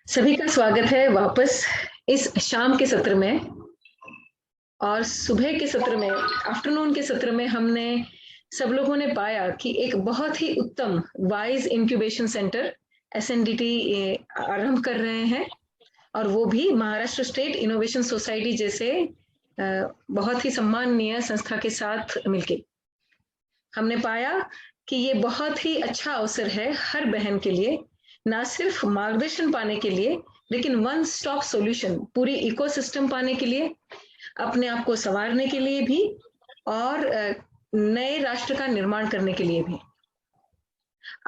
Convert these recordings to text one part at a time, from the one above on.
सभी का स्वागत है वापस इस शाम के सत्र में। और सुबह के सत्र में, आफ्टरनून के सत्र में हमने सब लोगों ने पाया कि एक बहुत ही उत्तम वाइज इंक्यूबेशन सेंटर एसएनडीटी आरंभ कर रहे हैं, और वो भी महाराष्ट्र स्टेट इनोवेशन सोसाइटी जैसे बहुत ही सम्माननीय संस्था के साथ मिलके। हमने पाया कि ये बहुत ही अच्छा अवसर है हर बहन के लिए, ना सिर्फ मार्गदर्शन पाने के लिए, लेकिन वन स्टॉप सॉल्यूशन, पूरी इकोसिस्टम पाने के लिए, अपने आप को संवारने के लिए भी, और नए राष्ट्र का निर्माण करने के लिए भी।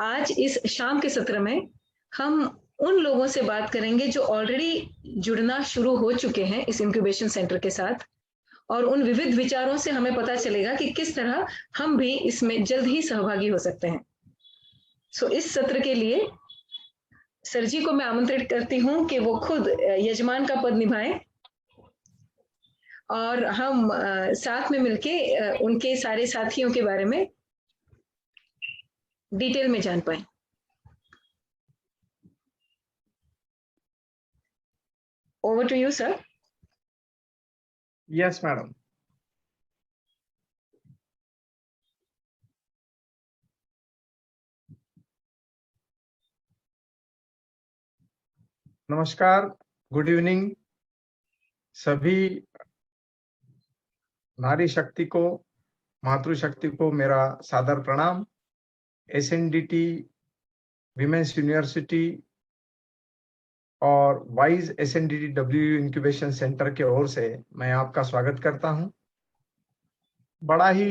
आज इस शाम के सत्र में हम उन लोगों से बात करेंगे जो ऑलरेडी जुड़ना शुरू हो चुके हैं इस इंक्यूबेशन सेंटर के साथ, और उन विविध विचारों से हमें पता चलेगा कि किस तरह हम भी इसमें जल्द ही सहभागी हो सकते हैं। इस सत्र के लिए सर जी को मैं आमंत्रित करती हूं कि वो खुद यजमान का पद निभाएं, और हम साथ में मिलके उनके सारे साथियों के बारे में डिटेल में जान पाए। Over to you sir. Yes madam. नमस्कार, गुड इवनिंग। सभी नारी शक्ति को, मातृशक्ति को मेरा सादर प्रणाम। एसएनडीटी विमेंस यूनिवर्सिटी और वाइज एसएनडीटी डब्ल्यू इंक्यूबेशन सेंटर की ओर से मैं आपका स्वागत करता हूं। बड़ा ही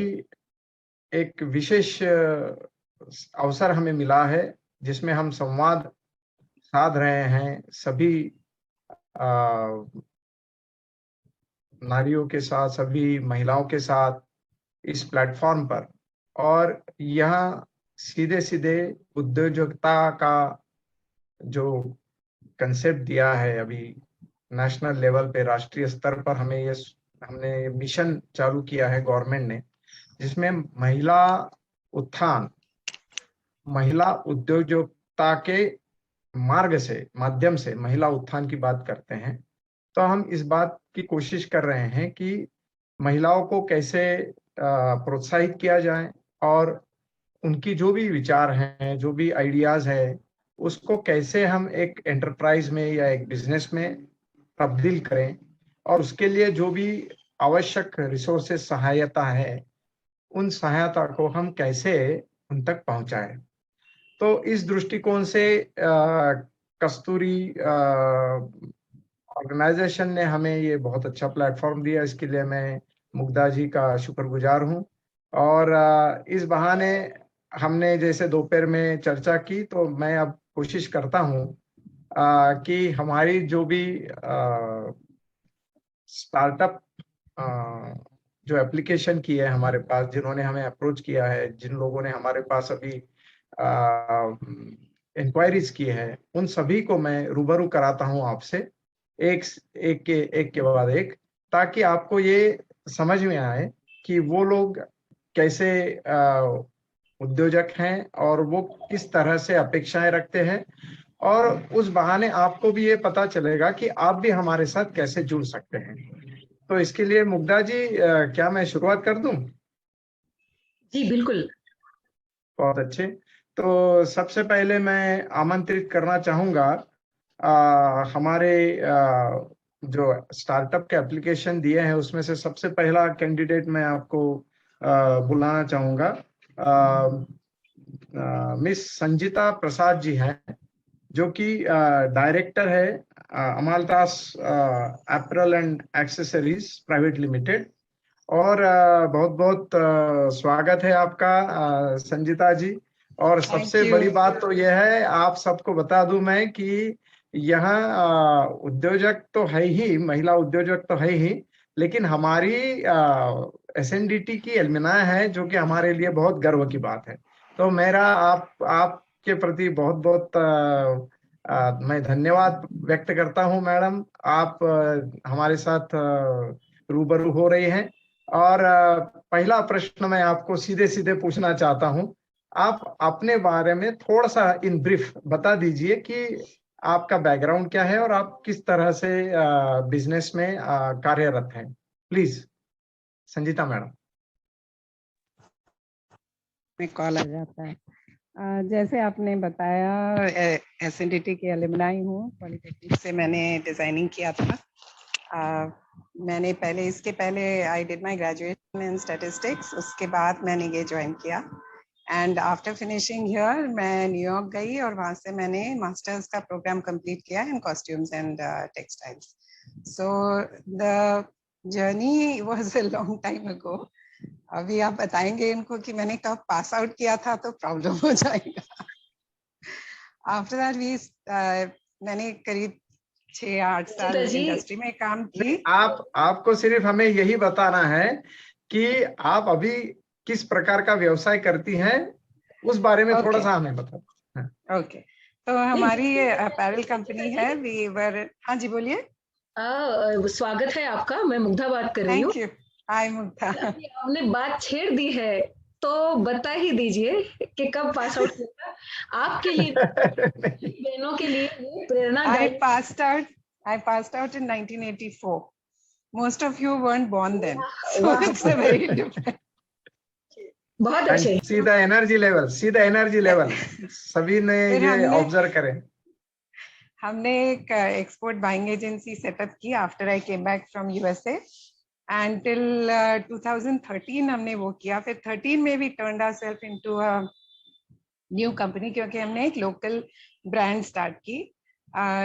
एक विशेष अवसर हमें मिला है जिसमें हम संवाद साध रहे हैं सभी नारियों के साथ, सभी महिलाओं के साथ इस प्लेटफॉर्म पर। और यहाँ सीधे सीधे उद्योजकता का जो कंसेप्ट दिया है अभी नेशनल लेवल पे, राष्ट्रीय स्तर पर हमने मिशन चालू किया है गवर्नमेंट ने, जिसमें महिला उत्थान, महिला उद्योजकता के माध्यम से महिला उत्थान की बात करते हैं। तो हम इस बात की कोशिश कर रहे हैं कि महिलाओं को कैसे प्रोत्साहित किया जाए, और उनकी जो भी विचार हैं, जो भी आइडियाज है, उसको कैसे हम एक एंटरप्राइज में या एक बिजनेस में तब्दील करें, और उसके लिए जो भी आवश्यक रिसोर्सेस, सहायता है, उन सहायता को हम कैसे उन तक पहुंचाएं। तो इस दृष्टिकोण से कस्तूरी ऑर्गेनाइजेशन ने हमें ये बहुत अच्छा प्लेटफॉर्म दिया। इसके लिए मैं मुग्धा जी का शुक्रगुजार हूँ। और इस बहाने हमने जैसे दोपहर में चर्चा की, तो मैं अब कोशिश करता हूँ कि हमारी जो भी स्टार्टअप जो एप्लीकेशन की है हमारे पास, जिन्होंने हमें अप्रोच किया है, जिन लोगों ने हमारे पास अभी इंक्वायरीज की है, उन सभी को मैं रूबरू कराता हूँ आपसे, एक के बाद एक, ताकि आपको ये समझ में आए कि वो लोग कैसे उद्योजक हैं और वो किस तरह से अपेक्षाएं रखते हैं, और उस बहाने आपको भी ये पता चलेगा कि आप भी हमारे साथ कैसे जुड़ सकते हैं। तो इसके लिए मुग्धा जी, क्या मैं शुरुआत कर दूं? जी बिल्कुल। बहुत अच्छे। तो सबसे पहले मैं आमंत्रित करना चाहूंगा हमारे जो स्टार्टअप के एप्लीकेशन दिए हैं, उसमें से सबसे पहला कैंडिडेट मैं आपको बुलाना चाहूंगा। मिस संजीता प्रसाद जी हैं, जो कि डायरेक्टर है Amaldas apparel and accessories private limited. और बहुत बहुत स्वागत है आपका संजीता जी। और सबसे बड़ी बात तो यह है, आप सबको बता दूं मैं कि यहाँ उद्योजक तो है ही, महिला उद्योजक तो है ही, लेकिन हमारी एसएनडीटी की एलुमनाई है, जो कि हमारे लिए बहुत गर्व की बात है। तो मेरा आपके प्रति बहुत बहुत मैं धन्यवाद व्यक्त करता हूं मैडम। आप हमारे साथ रूबरू हो रही हैं। और पहला प्रश्न मैं आपको सीधे सीधे पूछना चाहता हूं। आप अपने बारे में थोड़ा सा इन ब्रीफ बता दीजिए कि आपका बैकग्राउंड क्या है और आप किस तरह से बिजनेस में कार्यरत हैं? Please Sanjita madam. में कॉल आ जाता है। जैसे आपने बताया, एसएनडीटी के एलुमनाई हूँ। पॉलिटेक्निक से मैंने डिजाइनिंग किया था। मैंने पहले, इसके पहले I did my graduation in statistics, उसके बाद मैंने ये ज्वाइन किया। एंड आफ्टर फिनिशिंग हियर मैं न्यूयॉर्क गई और वहाँ से मैंने मास्टर्स का प्रोग्राम कंप्लीट किया in costumes and textiles. So the journey was a long time ago. अभी आप बताएंगे इनको कि मैंने कब पास आउट किया था तो प्रॉब्लम हो जाएगा। आफ्टर दैट मैंने करीब 6-8 साल इंडस्ट्री में काम की। आपको सिर्फ हमें यही बताना है कि आप अभी किस प्रकार का व्यवसाय करती हैं, उस बारे में थोड़ा सा हमें बताओ। ओके, तो हमारी ये अपैरल कंपनी है वीवर। हाँ जी, बोलिए। स्वागत है आपका, मैं मुग्धा बात कर रही हूँ। Thank you. हाय मुग्धा। आपने बात छेड़ दी है तो बता ही दीजिए कि कब पास आउट किया आपके लिए, बहनों के लिए ये प्रेरणादायी। I passed out in 1984. Most of you weren't born then, so it's a very different. बहुत अच्छे। सीधा एनर्जी लेवल सभी ने ये ऑब्जर्व करें। हमने एक एक्सपोर्ट बाइंग एजेंसी सेटअप की after I came back from USA, and till 2013 हमने वो किया। फिर 13 में भी turned ourself into a new company, क्योंकि हमने एक लोकल ब्रांड स्टार्ट की।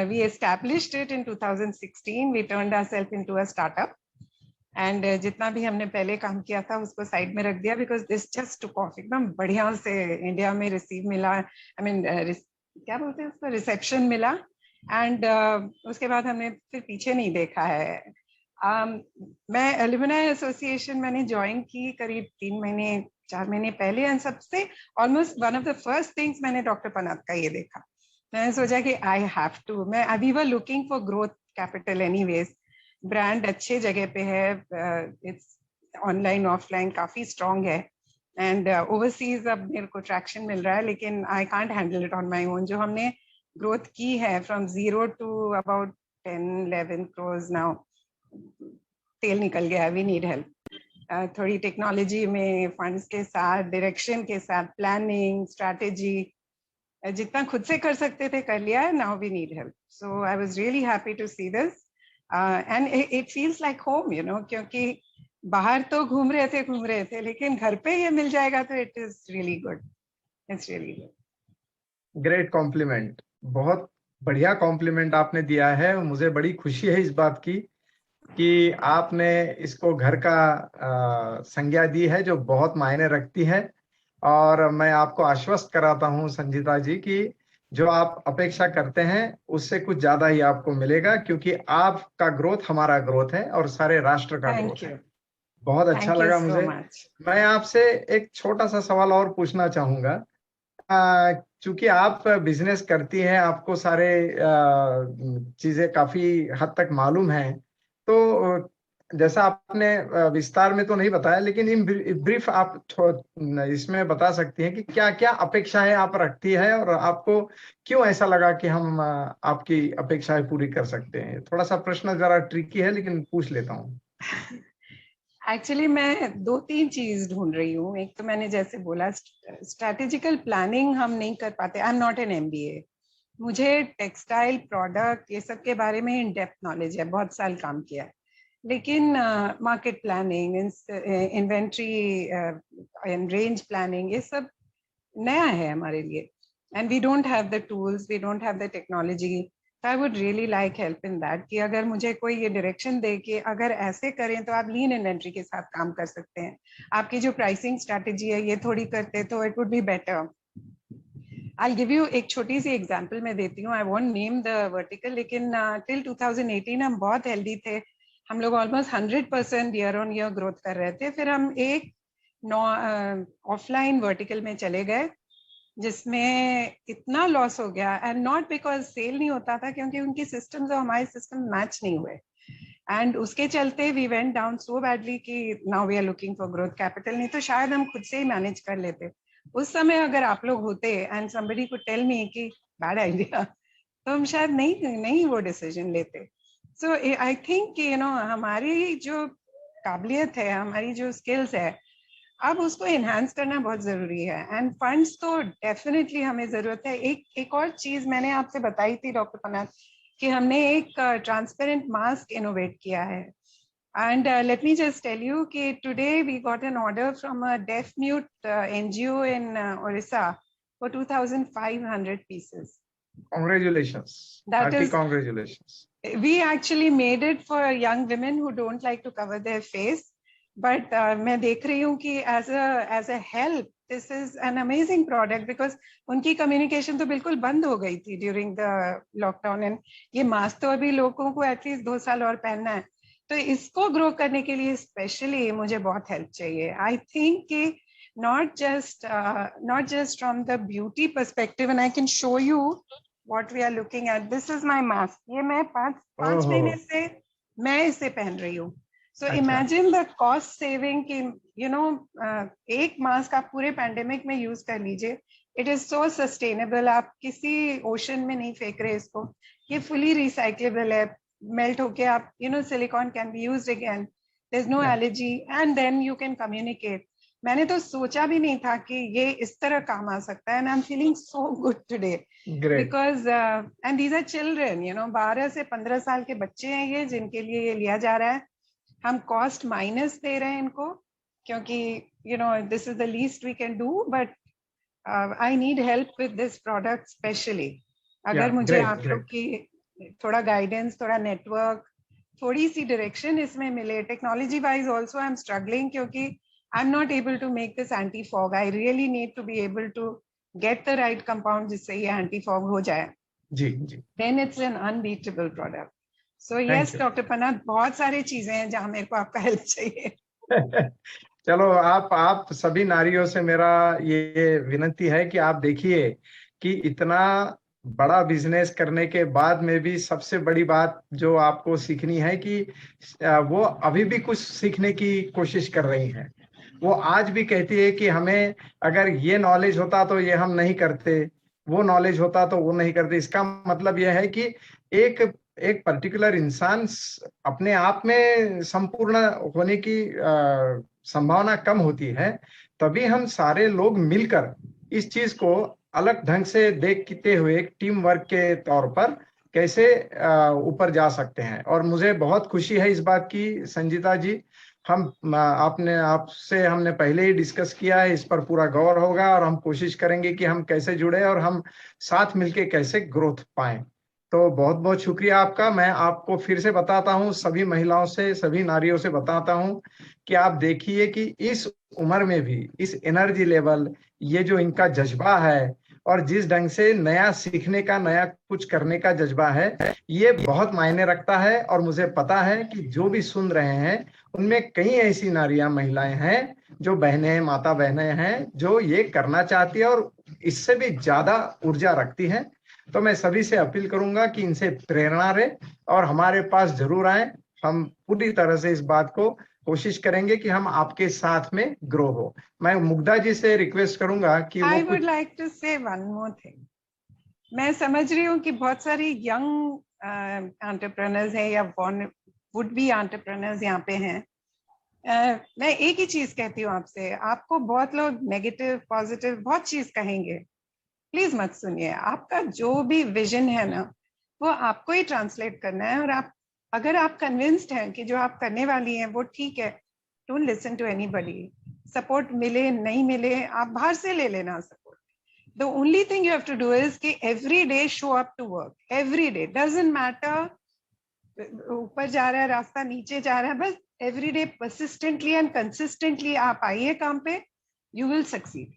We established it in 2016। We turned ourself into a startup, and जितना भी हमने पहले काम किया था उसको साइड में रख दिया, because this just took off. एकदम बढ़िया से इंडिया में रिसीव मिला, आई मीन क्या बोलते हैं उसको, रिसेप्शन मिला। एंड उसके बाद हमने फिर पीछे नहीं देखा है। मैं एलुमनाई एसोसिएशन मैंने ज्वाइन की करीब 3-4 महीने पहले, एंड सबसे almost one of the first things मैंने डॉक्टर पनात का ये देखा। मैंने सोचा कि आई हैव टू, मैं अभी were looking for growth capital anyways. Brand अच्छे जगह पे है, इट्स ऑनलाइन ऑफलाइन काफी स्ट्रॉन्ग है, एंड ओवरसीज अब मेरे को ट्रैक्शन मिल रहा है, लेकिन I can't handle it on my own. जो हमने ग्रोथ की है from 0 to about 10-11 crores now, तेल निकल गया। We need help. थोड़ी टेक्नोलॉजी में, फंड्स के साथ, डायरेक्शन के साथ, प्लानिंग, स्ट्रैटेजी, जितना खुद से कर सकते थे कर लिया है। Now we need help. So I was really happy to see this, and it feels like home, you know, क्योंकि बाहर तो घूम रहे थे, लेकिन घर पे ये मिल जाएगा तो it is really good. It's really good. Great compliment, बहुत बढ़िया कॉम्प्लीमेंट आपने दिया है। मुझे बड़ी खुशी है इस बात की कि आपने इसको घर का संज्ञा दी है, जो बहुत मायने रखती है। और मैं आपको आश्वस्त कराता हूं संजीता जी कि जो आप अपेक्षा करते हैं उससे कुछ ज्यादा ही आपको मिलेगा, क्योंकि आपका ग्रोथ हमारा ग्रोथ है और सारे राष्ट्र का ग्रोथ है। बहुत अच्छा लगा मुझे। मैं आपसे एक छोटा सा सवाल और पूछना चाहूंगा। चूंकि आप बिजनेस करती हैं, आपको सारे चीजें काफी हद तक मालूम है, तो जैसा आपने विस्तार में तो नहीं बताया, लेकिन इन ब्रीफ आप इसमें बता सकती हैं कि क्या क्या अपेक्षाएं आप रखती है और आपको क्यों ऐसा लगा कि हम आपकी अपेक्षाएं पूरी कर सकते हैं। थोड़ा सा प्रश्न जरा ट्रिकी है, लेकिन पूछ लेता हूँ। एक्चुअली मैं 2-3 चीज ढूंढ रही हूँ। एक तो मैंने जैसे बोला, स्ट्रैटेजिकल प्लानिंग हम नहीं कर पाते। आई एम नॉट एन MBA। मुझे टेक्सटाइल प्रोडक्ट ये सब के बारे में इन डेप्थ नॉलेज है, बहुत साल काम किया है, लेकिन market planning, inventory and range planning, ये सब नया है हमारे लिए, and we don't have the tools, we don't have the technology. तो I would really like help in that, कि अगर मुझे कोई ये डायरेक्शन दे कि अगर ऐसे करें तो आप लीन इन्वेंट्री के साथ काम कर सकते हैं, आपकी जो प्राइसिंग स्ट्रैटेजी है ये थोड़ी करते तो it would be better. I'll give you एक छोटी सी एग्जांपल मैं देती हूँ। I won't name the vertical, लेकिन till 2018 हम बहुत हेल्दी थे। हम लोग almost 100% year on year growth कर रहे थे। फिर हम एक ऑफलाइन वर्टिकल में चले गए, जिसमें इतना लॉस हो गया, एंड नॉट बिकॉज सेल नहीं होता था, क्योंकि उनकी सिस्टम्स और हमारे सिस्टम मैच नहीं हुए, एंड उसके चलते we went down so badly कि now we are looking for growth capital. नहीं तो शायद हम खुद से ही मैनेज कर लेते। उस समय अगर आप लोग होते and somebody could tell me कि बैड आइडिया, तो हम शायद नहीं वो डिसीजन लेते। सो आई थिंक हमारी जो काबिलियत है, हमारी जो स्किल्स है, अब उसको एनहांस करना बहुत जरूरी है। एंड फंड्स तो डेफिनेटली हमें जरूरत है। एक और चीज मैंने आपसे बताई थी डॉक्टर पन्नाथ, कि हमने एक ट्रांसपेरेंट मास्क इनोवेट किया है। And let me just tell you that today we got an order from a deaf mute NGO in Orissa for 2,500 pieces. Congratulations. That Hearty is, congratulations. we actually made it for young women who don't like to cover their face. But मैं देख रही हूँ कि as a help, this is an amazing product because उनकी communication तो बिल्कुल बंद हो गई थी during the lockdown, and ये mask तो अभी लोगों को at least 2 साल और पहनना है। तो इसको ग्रो करने के लिए स्पेशली मुझे बहुत हेल्प चाहिए। आई थिंक कि not just from the beauty perspective, and I can show you what we are looking at. This is my mask. ये मैं पाँच महीने से मैं इसे पहन रही हूँ। So imagine the cost saving कि एक मास्क आप पूरे पैंडेमिक में यूज कर लीजिए। It is so sustainable. आप किसी ओशन में नहीं फेंक रहे इसको। ये fully recyclable है। मेल्ट होके आप silicon can be used again, there is no allergy, and then you can communicate. मैंने तो सोचा भी नहीं था कि ये इस तरह काम आ सकता है, and I am feeling so good today because and these are children, 12 से 15 साल के बच्चे हैं ये, जिनके लिए ये लिया जा रहा है। हम कॉस्ट माइनस दे रहे हैं इनको, क्योंकि this is the least we can do, but I need help with this product specially. अगर मुझे आप लोग की थोड़ा गाइडेंस, थोड़ा नेटवर्क, थोड़ी सी डायरेक्शन इसमें मिले। Technology wise also I am struggling, क्योंकि I am not able to make this anti fog. I really need to be able to get the right compound जिससे ये एंटी फॉग हो जाए। जी जी, then it's an unbeatable product. So yes doctor Pannath, बहुत सारी चीजें हैं जहां मेरे को आपका हेल्प चाहिए। चलो, आप सभी नारियों से मेरा ये विनती है कि आप देखिए कि इतना बड़ा बिजनेस करने के बाद में भी सबसे बड़ी बात जो आपको सीखनी है कि वो अभी भी कुछ सीखने की कोशिश कर रही हैं। वो आज भी कहती है कि हमें अगर ये नॉलेज होता तो ये हम नहीं करते, वो नॉलेज होता तो वो नहीं करते। इसका मतलब यह है कि एक पर्टिकुलर इंसान अपने आप में संपूर्ण होने की संभावना कम होती है, तभी हम सारे लोग मिलकर इस चीज को अलग ढंग से देखते हुए एक टीम वर्क के तौर पर कैसे ऊपर जा सकते हैं। और मुझे बहुत खुशी है इस बात की संजीता जी, आपसे हमने पहले ही डिस्कस किया है, इस पर पूरा गौर होगा और हम कोशिश करेंगे कि हम कैसे जुड़े और हम साथ मिलके कैसे ग्रोथ पाएं। तो बहुत बहुत शुक्रिया आपका। मैं आपको फिर से बताता हूं, सभी महिलाओं से, सभी नारियों से बताता हूं कि आप देखिए कि इस उम्र में भी इस एनर्जी लेवल, ये जो इनका जज्बा है और जिस ढंग से नया सीखने का, नया कुछ करने का जज्बा है, ये बहुत मायने रखता है। और मुझे पता है कि जो भी सुन रहे हैं उनमें कई ऐसी नारियां, महिलाएं हैं, जो बहनें, माता बहनें हैं, जो ये करना चाहती है और इससे भी ज्यादा ऊर्जा रखती हैं। तो मैं सभी से अपील करूंगा कि इनसे प्रेरणा रहे और हमारे पास जरूर आए। हम पूरी तरह से इस बात को कोशिश करेंगे कि हम आपके साथ में ग्रो हो। मैं मुग्धा जी से रिक्वेस्ट करूंगा कि I would like to say one more thing. मैं समझ रही हूँ कि बहुत सारी यंग एंटरप्रेन्योर्स हैं या वुड बी एंटरप्रेन्योर्स यहाँ पे हैं। मैं एक ही चीज कहती हूँ आपसे, आपको बहुत लोग नेगेटिव, पॉजिटिव बहुत चीज कहेंगे, प्लीज मत सुनिए। आपका जो भी विजन है ना, वो आपको ही ट्रांसलेट करना है। और अगर आप कन्विंस्ड हैं कि जो आप करने वाली हैं वो ठीक है, don't listen to anybody. Support मिले नहीं मिले, आप बाहर से ले लेना support. The only thing you have to do is कि every day show up to work, every day, doesn't matter ऊपर जा रहा है रास्ता, नीचे जा रहा है, बस every day persistently and consistently आप आइए काम पे, you will succeed.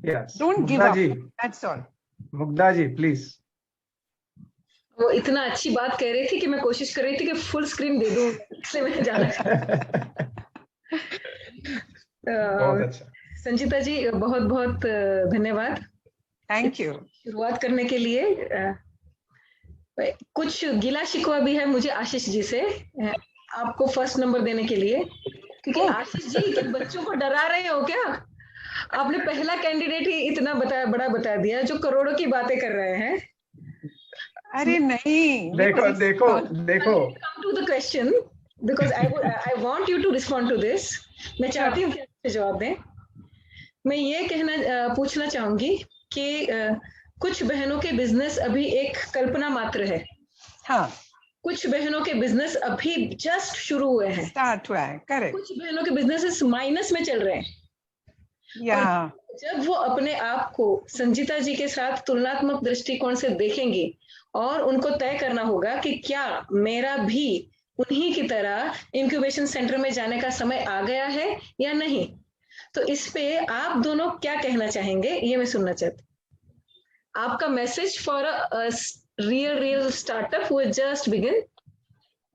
Don't give up, that's all. Mugdha ji please. वो इतना अच्छी बात कह रही थी कि मैं कोशिश कर रही थी कि फुल स्क्रीन दे दूं, इसलिए मैं जाना बहुत अच्छा। संजीता जी बहुत बहुत धन्यवाद, थैंक यू। शुरुआत करने के लिए। कुछ गिला शिकवा भी है मुझे आशीष जी से, आपको फर्स्ट नंबर देने के लिए, क्योंकि आशीष जी कि बच्चों को डरा रहे हो क्या? आपने पहला कैंडिडेट ही इतना बड़ा बता दिया जो करोड़ों की बातें कर रहे हैं। अरे नहीं, देखो देखो देखो come to the question because I want you to respond to this. मैं चाहती हूँ कि आप इसके जवाब दें। मैं ये पूछना चाहूंगी कि कुछ बहनों के बिजनेस अभी एक कल्पना मात्र है। हाँ, कुछ बहनों के बिजनेस अभी जस्ट शुरू हुए हैं, स्टार्ट हुआ है, करेक्ट। कुछ बहनों के बिजनेस माइनस में चल रहे हैं। या जब वो अपने आप को संजीता जी के साथ तुलनात्मक दृष्टिकोण से देखेंगी और उनको तय करना होगा कि क्या मेरा भी उन्हीं की तरह इंक्यूबेशन सेंटर में जाने का समय आ गया है या नहीं, तो इस पे आप दोनों क्या कहना चाहेंगे, ये मैं सुनना चाहती हूँ। आपका message for a real startup who just begin,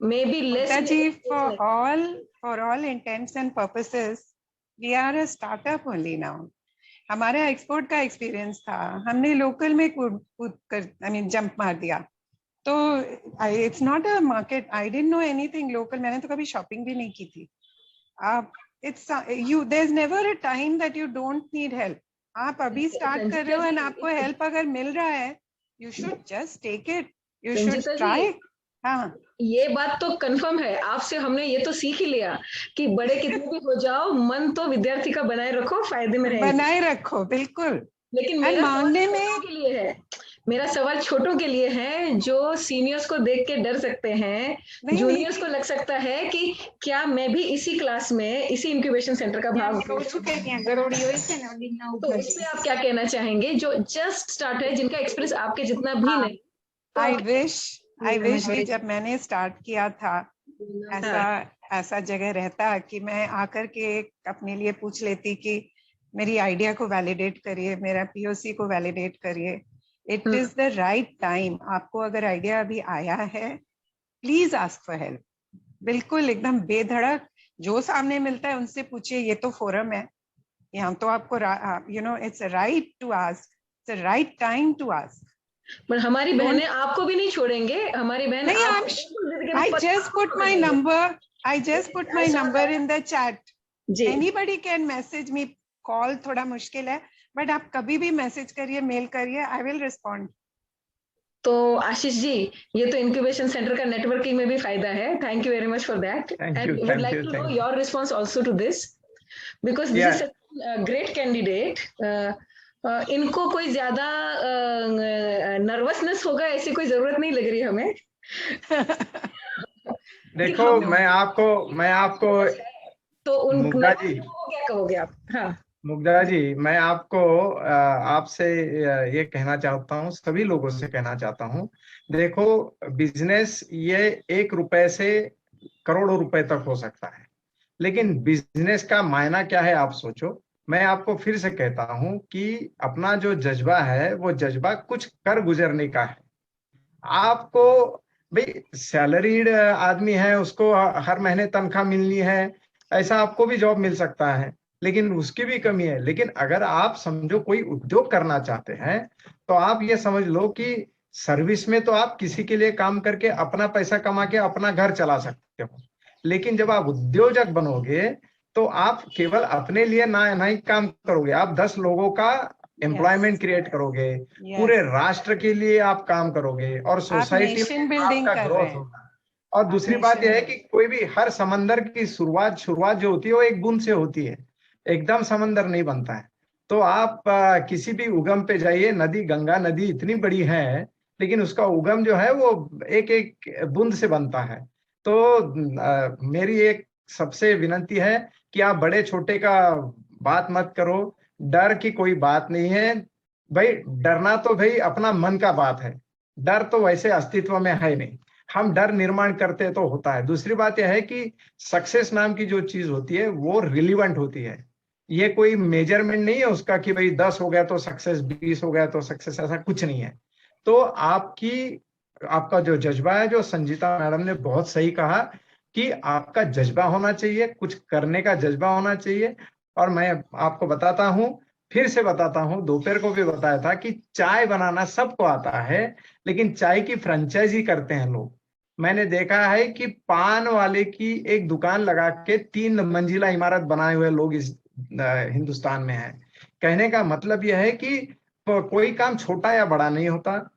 maybe less जी, for all intents and purposes we are a startup only now. हमारा एक्सपोर्ट का एक्सपीरियंस था, हमने लोकल में कूद कर जंप मार दिया, तो it's not a market. I didn't know anything local, मैंने तो कभी शॉपिंग भी नहीं की थी। आप there is never a time that you don't need help. आप अभी स्टार्ट कर रहे हो एंड आपको हेल्प अगर मिल रहा है, you should just take it, you should try. हाँ, ये बात तो कंफर्म है, आपसे हमने ये तो सीख ही लिया कि बड़े कितने भी हो जाओ, मन तो विद्यार्थी का बनाए रखो, फायदे में रहेंगे। बनाए रखो, बिल्कुल। लेकिन मेरा मांगने में के लिए है, मेरा सवाल छोटों के लिए है जो सीनियर्स को देख के डर सकते हैं, जूनियर्स को लग सकता है कि क्या मैं भी इसी क्लास में इसी इंक्यूबेशन सेंटर का भाग हूं। तो इसमें आप क्या कहना चाहेंगे जो जस्ट स्टार्ट है, जिनका एक्सपीरियंस आपके जितना भी नहीं? आई विश कि जब मैंने स्टार्ट किया था ऐसा जगह रहता कि मैं आकर के अपने लिए पूछ लेती कि मेरी आइडिया को वैलिडेट करिए, मेरा पीओसी को वैलिडेट करिए। It is the right time. आपको अगर आइडिया अभी आया है, प्लीज आस्क फॉर हेल्प। बिल्कुल एकदम बेधड़क जो सामने मिलता है उनसे पूछिए, ये तो फोरम है यहाँ, तो आपको it's right to ask, it's right time to ask. पर हमारी बहनें आपको भी नहीं छोड़ेंगे, हमारी बहनें I just put my number in the chat. Anybody can message me. Call थोड़ा मुश्किल है, बट आप कभी भी मैसेज करिए, मेल करिए, आई विल रिस्पॉन्ड। तो आशीष जी, ये तो इंक्यूबेशन सेंटर का नेटवर्किंग में भी फायदा है। Thank you very much for that and would like to know your response also to this because this is a great candidate. इनको कोई ज्यादा नर्वसनेस होगा ऐसी कोई जरूरत नहीं लग रही हमें। देखो मैं आपको तो मुग्धा जी, क्या कहोगे आप? हाँ मुग्धा जी, मैं आपको आपसे ये कहना चाहता हूँ, सभी लोगों से कहना चाहता हूँ, देखो बिजनेस ये 1 रुपए से करोड़ों रुपए तक हो सकता है, लेकिन बिजनेस का मायना क्या है आप सोचो। मैं आपको फिर से कहता हूँ कि अपना जो जज्बा है वो जज्बा कुछ कर गुजरने का है। आपको भाई सैलरीड आदमी है, उसको हर महीने तनख्वाह मिलनी है, ऐसा आपको भी जॉब मिल सकता है, लेकिन उसकी भी कमी है। लेकिन अगर आप समझो कोई उद्योग करना चाहते हैं तो आप ये समझ लो कि सर्विस में तो आप किसी के लिए काम करके अपना पैसा कमा के अपना घर चला सकते हो, लेकिन जब आप उद्योजक बनोगे तो आप केवल अपने लिए नहीं काम करोगे, आप 10 लोगों का एम्प्लॉयमेंट क्रिएट करोगे, पूरे राष्ट्र के लिए आप काम करोगे और सोसाइटी में आपका ग्रोथ होगा। और दूसरी बात यह है कि कोई भी हर समंदर की शुरुआत जो होती है वो एक बूंद से होती है, एकदम समंदर नहीं बनता है। तो आप किसी भी उगम पे जाइए, नदी, गंगा नदी इतनी बड़ी है, लेकिन उसका उगम जो है वो एक एक बूंद से बनता है। तो मेरी एक सबसे विनती है कि आप बड़े छोटे का बात मत करो, डर की कोई बात नहीं है भाई। डरना तो भाई अपना मन का बात है, डर तो वैसे अस्तित्व में है नहीं, हम डर निर्माण करते तो होता है। दूसरी बात यह है कि सक्सेस नाम की जो चीज होती है वो रिलीवेंट होती है, ये कोई मेजरमेंट नहीं है उसका कि भाई 10 हो गया तो सक्सेस, 20 हो गया तो सक्सेस, ऐसा कुछ नहीं है। तो आपका जो जज्बा है, जो संजीता मैडम ने बहुत सही कहा कि आपका जज्बा होना चाहिए, कुछ करने का जज्बा होना चाहिए। और मैं आपको बताता हूं, फिर से बताता हूं, दोपहर को भी बताया था कि चाय बनाना सबको आता है, लेकिन चाय की फ्रेंचाइजी करते हैं लोग। मैंने देखा है कि पान वाले की एक दुकान लगा के 3 मंजिला इमारत बनाए हुए लोग इस हिंदुस्तान में हैं। कहने का मतलब यह है कि कोई काम छोटा या बड़ा नहीं होता,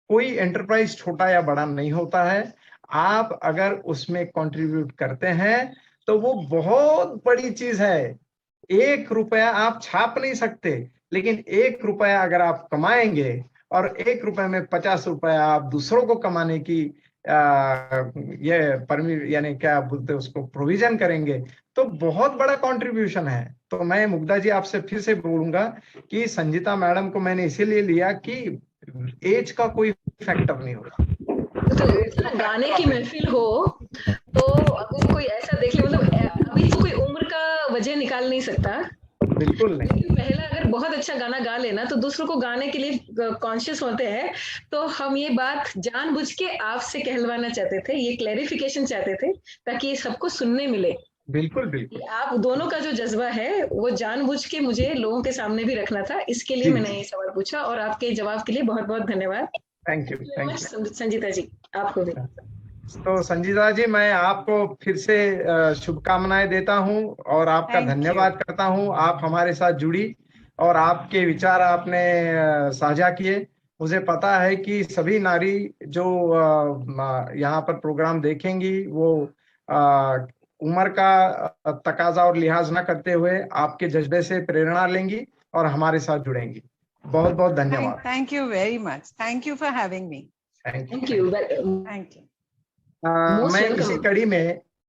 कोई एंटरप्राइज छोटा या बड़ा नहीं होता है। आप अगर उसमें कंट्रीब्यूट करते हैं तो वो बहुत बड़ी चीज है। 1 रुपया आप छाप नहीं सकते, लेकिन 1 रुपया अगर आप कमाएंगे और 1 रुपए में 50 रुपया आप दूसरों को कमाने की ये यानी क्या बोलते हैं उसको, प्रोविजन करेंगे, तो बहुत बड़ा कंट्रीब्यूशन है। तो मैं मुग्धा जी आपसे फिर से बोलूंगा कि संजीता मैडम को मैंने इसीलिए लिया कि एज का कोई फैक्टर नहीं होता। तो गाने की महफिल हो तो अगर कोई ऐसा देख ले, मतलब अभी तो कोई उम्र का वजह निकाल नहीं सकता, बिल्कुल नहीं। लेकिन पहला अगर बहुत अच्छा गाना गा लेना तो दूसरों को गाने के लिए कॉन्शियस होते हैं। तो हम ये बात जानबूझ के आपसे कहलवाना चाहते थे, ये क्लैरिफिकेशन चाहते थे ताकि ये सबको सुनने मिले। बिल्कुल बिल्कुल। आप दोनों का जो जज्बा है वो जानबूझ के मुझे लोगों के सामने भी रखना था, इसके लिए जी, मैंने ये सवाल पूछा और आपके जवाब के लिए बहुत बहुत धन्यवाद। Thank you thank you. Sanjeeta ji आपको भी। तो संजीता जी, मैं आपको फिर से शुभकामनाएं देता हूं और आपका Thank you. धन्यवाद करता हूं। आप हमारे साथ जुड़ी और आपके विचार आपने साझा किए। मुझे पता है कि सभी नारी जो यहाँ पर प्रोग्राम देखेंगी वो उम्र का तकाजा और लिहाज न करते हुए आपके जज्बे से प्रेरणा लेंगी और हमारे साथ जुड़ेंगी। बहुत बहुत धन्यवाद। Thank you very much. Thank you for having me. Thank you. Thank you. Most मैं वेलकम।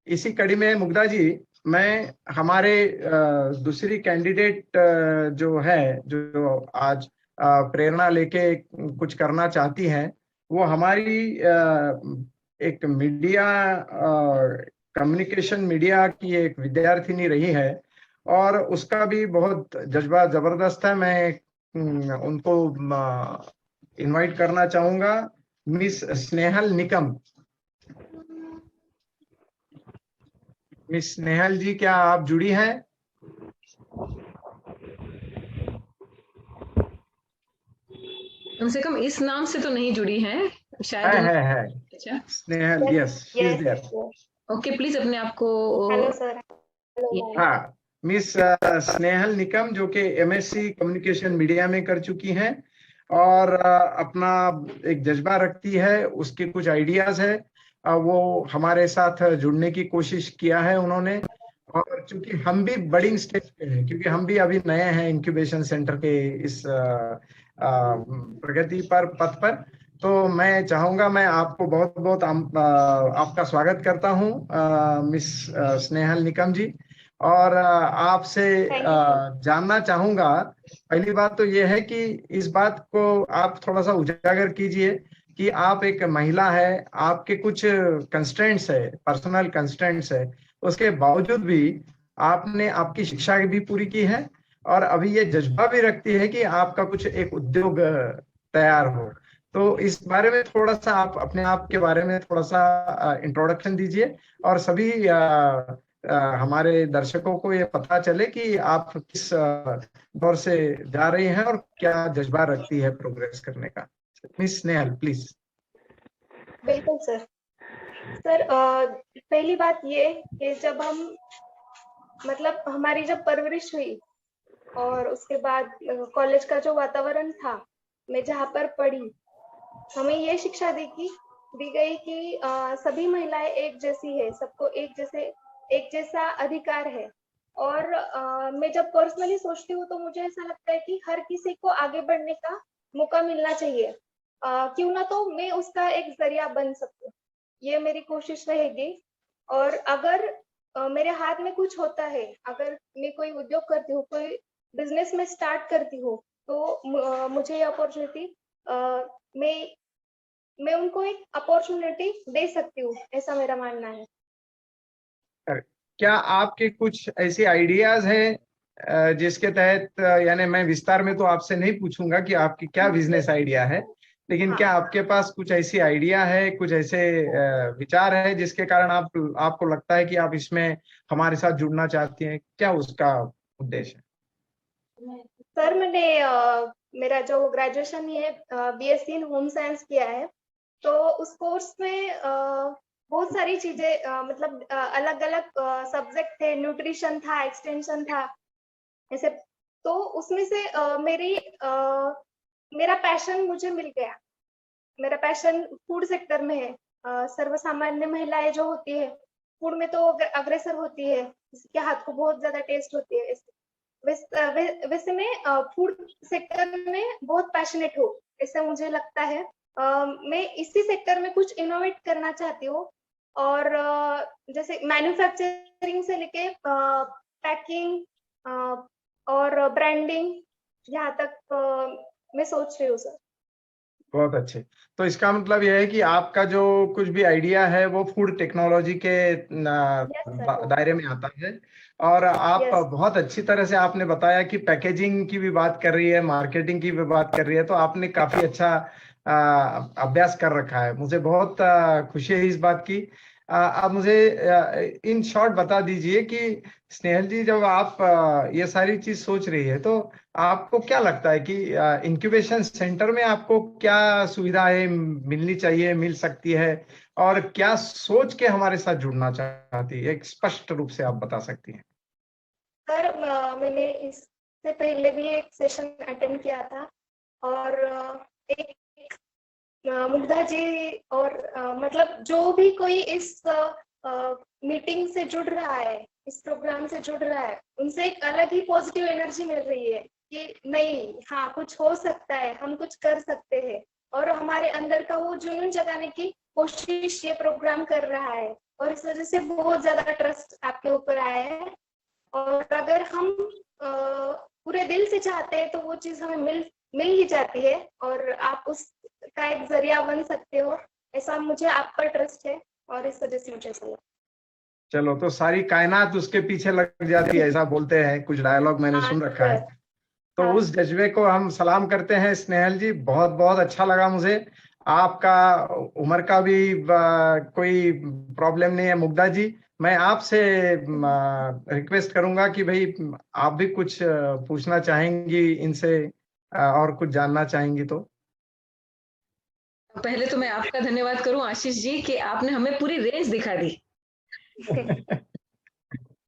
इसी कड़ी में मुग्धा जी, मैं हमारे दूसरी कैंडिडेट जो है, जो आज प्रेरणा लेके कुछ करना चाहती हैं, वो हमारी एक मीडिया कम्युनिकेशन मीडिया की एक विद्यार्थिनी रही है और उसका भी बहुत जज्बा जबरदस्त है। मैं उनको इनवाइट करना चाहूंगा, मिस स्नेहल निकम। मिस स्नेहल जी, क्या आप जुड़ी हैं? कम से कम इस नाम से तो नहीं जुड़ी हैं शायद। है अच्छा, Snehal, yes she is there. Okay, please अपने आप को। Hello sir. हाँ, मिस स्नेहल निकम जो कि एमएससी कम्युनिकेशन मीडिया में कर चुकी हैं और अपना एक जज्बा रखती है, उसके कुछ आइडियाज है, वो हमारे साथ जुड़ने की कोशिश किया है उन्होंने। और चूंकि हम भी बडिंग स्टेज पे हैं, क्योंकि हम भी अभी नए हैं इंक्यूबेशन सेंटर के इस प्रगति पर पथ पर, तो मैं चाहूंगा, मैं आपको बहुत बहुत आपका स्वागत करता हूं मिस स्नेहल निकम जी। और आपसे जानना चाहूंगा, पहली बात तो ये है कि इस बात को आप थोड़ा सा उजागर कीजिए कि आप एक महिला है, आपके कुछ कंस्ट्रेंट्स है, पर्सनल कंस्ट्रेंट्स है, उसके बावजूद भी आपने आपकी शिक्षा भी पूरी की है और अभी ये जज्बा भी रखती है कि आपका कुछ एक उद्योग तैयार हो। तो इस बारे में थोड़ा सा आप अपने आप के बारे में थोड़ा सा इंट्रोडक्शन दीजिए और सभी हमारे दर्शकों को ये पता चले कि आप किस दौर से जा रही हैं और क्या जज्बा रखती है प्रोग्रेस करने का। Miss Snehal please. बिल्कुल सर। सर पहली बात ये कि जब हम मतलब हमारी जब परवरिश हुई और उसके बाद कॉलेज का जो वातावरण था, मैं जहाँ पर पढ़ी, हमें ये शिक्षा दी गई कि सभी महिलाएं एक जैसी है, सबको एक जैसा अधिकार है। और मैं जब पर्सनली सोचती हूँ तो मुझे ऐसा लगता है कि हर किसी को आगे बढ़ने का मौका मिलना चाहिए, क्यों ना तो मैं उसका एक जरिया बन सकूं। ये मेरी कोशिश रहेगी। और अगर मेरे हाथ में कुछ होता है, अगर मैं कोई उद्योग करती हूँ, कोई बिजनेस में स्टार्ट करती हूँ, तो मुझे ये अपॉर्चुनिटी मैं उनको एक अपॉर्चुनिटी दे सकती हूँ, ऐसा मेरा मानना है। क्या आपके कुछ ऐसे आइडियाज हैं जिसके तहत, यानी मैं विस्तार में तो आपसे नहीं पूछूंगा कि आपकी क्या बिजनेस आइडिया है, लेकिन क्या आपके पास कुछ ऐसी आइडिया है, कुछ ऐसे विचार है जिसके कारण आपको लगता है कि आप इसमें हमारे साथ जुड़ना चाहती हैं? क्या उसका उद्देश्य है? सर मैंने मेरा जो ग्रेजुएशन है बीएससी इन होम साइंस किया है, तो उस कोर्स में बहुत सारी चीजें मतलब अलग अलग सब्जेक्ट थे, न्यूट्रिशन था, एक्सटेंशन था, ऐसे। तो उसमें से मेरा पैशन मुझे मिल गया मेरा पैशन फूड सेक्टर में है। सर्वसामान्य महिलाएं जो होती है फूड में तो अग्रसर होती है, जिसके हाथ को बहुत ज्यादा टेस्ट होती है। वैसे मैं फूड सेक्टर में बहुत पैशनेट हूँ, ऐसा मुझे लगता है। मैं इसी सेक्टर में कुछ इनोवेट करना चाहती हूँ, और जैसे मैन्युफैक्चरिंग से लेके पैकिंग और ब्रांडिंग, यहाँ तक मैं सोच रही हूँ सर। बहुत अच्छे। तो इसका मतलब यह है कि आपका जो कुछ भी आइडिया है वो फूड टेक्नोलॉजी के दायरे में आता है, और आप बहुत अच्छी तरह से आपने बताया कि पैकेजिंग की भी बात कर रही है, मार्केटिंग की भी बात कर रही है, तो आपने काफी अच्छा अभ्यास कर रखा है। मुझे बहुत खुशी है इस बात की। आप मुझे इन शॉर्ट बता दीजिए कि स्नेहल जी, जब आप ये सारी चीज सोच रही है तो आपको क्या लगता है कि इंक्यूबेशन सेंटर में आपको क्या सुविधाएं मिलनी चाहिए, मिल सकती है, और क्या सोच के हमारे साथ जुड़ना चाहती है, एक स्पष्ट रूप से आप बता सकती हैं? सर, मैंने इससे पहले भी एक सेशन अटेंड किया था, और एक मुग्धा जी और मतलब जो भी कोई इस मीटिंग से जुड़ रहा है, इस प्रोग्राम से जुड़ रहा है, उनसे एक अलग ही पॉजिटिव एनर्जी मिल रही है कि नहीं, हाँ कुछ हो सकता है, हम कुछ कर सकते हैं, और हमारे अंदर का वो जुनून जगाने की कोशिश ये प्रोग्राम कर रहा है, और इस वजह से बहुत ज्यादा ट्रस्ट आपके ऊपर आया है। और अगर हम पूरे दिल से चाहते हैं तो वो चीज हमें मिल ही जाती है, और आप उसका एक जरिया बन सकते हो, ऐसा मुझे आप पर ट्रस्ट है, और इस वजह से मुझे ऐसा। चलो, तो सारी कायनात उसके पीछे लग जाती है, ऐसा बोलते हैं, कुछ डायलॉग मैंने सुन रखा है। तो उस जज्बे को हम सलाम करते हैं। स्नेहल जी, बहुत बहुत अच्छा लगा मुझे। आपका उम्र का भी कोई प्रॉब्लम नहीं है। मुग्धा जी, मैं आपसे रिक्वेस्ट करूंगा कि भाई आप भी कुछ पूछना चाहेंगी इनसे, और कुछ जानना चाहेंगी तो। पहले तो मैं आपका धन्यवाद करूं आशीष जी कि आपने हमें पूरी रेंज दिखा दी।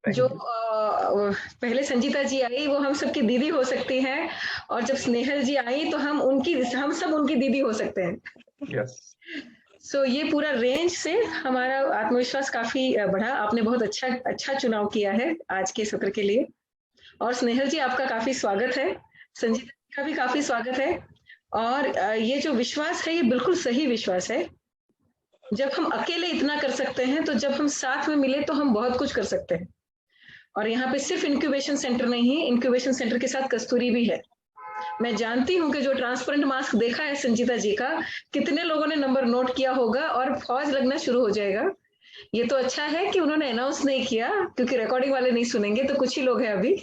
जो पहले संजीता जी आई वो हम सबकी दीदी हो सकती हैं, और जब स्नेहल जी आई तो हम सब उनकी दीदी हो सकते हैं। यस। सो ये पूरा रेंज से हमारा आत्मविश्वास काफी बढ़ा। आपने बहुत अच्छा चुनाव किया है आज के सत्र के लिए। और स्नेहल जी, आपका काफी स्वागत है। संजीता जी का भी काफी स्वागत है। और ये जो विश्वास है, ये बिल्कुल सही विश्वास है। जब हम अकेले इतना कर सकते हैं, तो जब हम साथ में मिले तो हम बहुत कुछ कर सकते हैं। और यहाँ पे सिर्फ इंक्यूबेशन सेंटर नहीं, इंक्यूबेशन सेंटर के साथ कस्तूरी भी है। मैं जानती हूँ कि जो ट्रांसपेरेंट मास्क देखा है संजीता जी का, कितने लोगों ने नंबर नोट किया होगा और फौज लगना शुरू हो जाएगा। ये तो अच्छा है कि उन्होंने अनाउंस नहीं किया, क्योंकि रिकॉर्डिंग वाले नहीं सुनेंगे, तो कुछ ही लोग हैं अभी।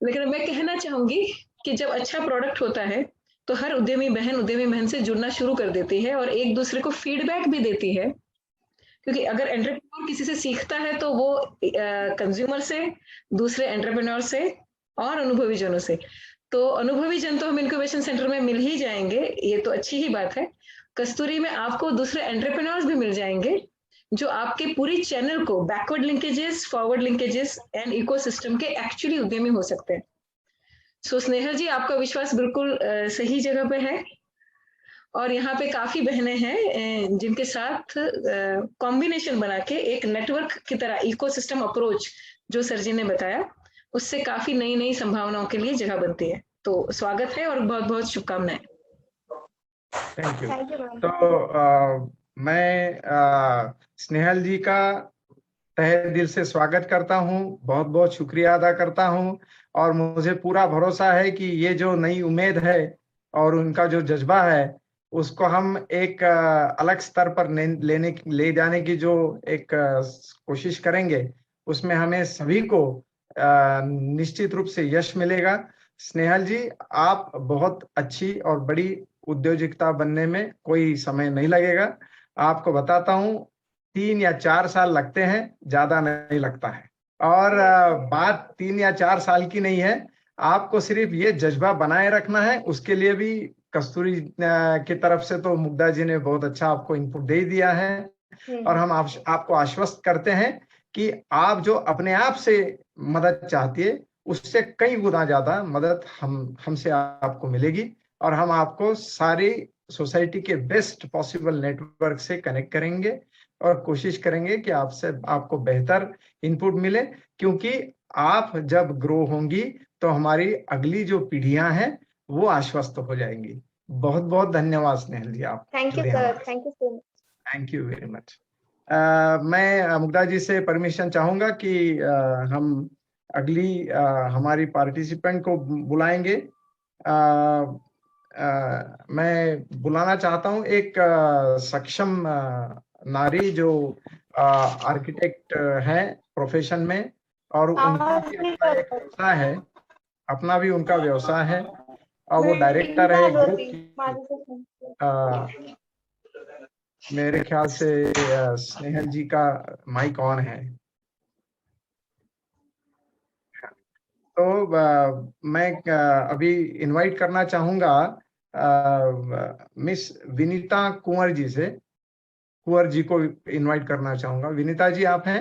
लेकिन मैं कहना चाहूंगी कि जब अच्छा प्रोडक्ट होता है तो हर उद्यमी बहन से जुड़ना शुरू कर देती है, और एक दूसरे को फीडबैक भी देती है। क्योंकि अगर एंटरप्रेन्योर किसी से सीखता है तो वो कंज्यूमर से, दूसरे एंटरप्रेन्योर से, और अनुभवी जनों से। तो अनुभवी जन तो हम इंक्यूबेशन सेंटर में मिल ही जाएंगे, ये तो अच्छी ही बात है। कस्तूरी में आपको दूसरे एंटरप्रेन्योर्स भी मिल जाएंगे, जो आपके पूरी चैनल को backward linkages, forward linkages and ecosystem के एक्चुअली उद्यमी हो सकते हैं। सो स्नेहल जी, आपका विश्वास बिल्कुल सही जगह पे है। और यहाँ पे काफी बहनें हैं जिनके साथ कॉम्बिनेशन बना के एक नेटवर्क की तरह इकोसिस्टम अप्रोच जो सर जी ने बताया, उससे काफी नई नई संभावनाओं के लिए जगह बनती है। तो स्वागत है और बहुत बहुत शुभकामनाएं। Thank you. तो मैं स्नेहल जी का तहे दिल से स्वागत करता हूं, बहुत बहुत शुक्रिया अदा करता हूं, और मुझे पूरा भरोसा है कि ये जो नई उम्मीद है और उनका जो जज्बा है, उसको हम एक अलग स्तर पर ले जाने की जो एक कोशिश करेंगे, उसमें हमें सभी को निश्चित रूप से यश मिलेगा। स्नेहल जी, आप बहुत अच्छी और बड़ी उद्योजिकता बनने में कोई समय नहीं लगेगा। आपको बताता हूं, 3 या 4 साल लगते हैं, ज्यादा नहीं लगता है। और बात 3 या 4 साल की नहीं है, आपको सिर्फ ये जज्बा बनाए रखना है। उसके लिए भी कस्तूरी की तरफ से तो मुग्धा जी ने बहुत अच्छा आपको इनपुट दे दिया है, और हम आपको आश्वस्त करते हैं कि आप जो अपने आप से मदद चाहती है, उससे कई गुना ज्यादा मदद हमसे आपको मिलेगी, और हम आपको सारी सोसाइटी के बेस्ट पॉसिबल नेटवर्क से कनेक्ट करेंगे और कोशिश करेंगे कि आपको बेहतर इनपुट मिले, क्योंकि आप जब ग्रो होंगी तो हमारी अगली जो पीढ़ियां हैं वो आश्वस्त हो जाएंगी। बहुत बहुत धन्यवाद स्नेहल जी, आप thank you sir, thank you so much. Thank you very much. मैं मुग्धा जी से परमिशन चाहूंगा कि हम अगली हमारी पार्टिसिपेंट को बुलाएंगे। मैं बुलाना चाहता हूं एक सक्षम नारी जो आर्किटेक्ट है प्रोफेशन में, और उनका भी अपना एक व्यवसाय है, अपना भी उनका व्यवसाय है, और वो डायरेक्टर है ग्रुप की। मेरे ख्याल से स्नेहल जी का माइक ऑन है। तो मैं अभी इनवाइट करना चाहूंगा मिस विनीता कुंवर जी से, कुंवर जी को इनवाइट करना चाहूंगा। विनीता जी आप हैं?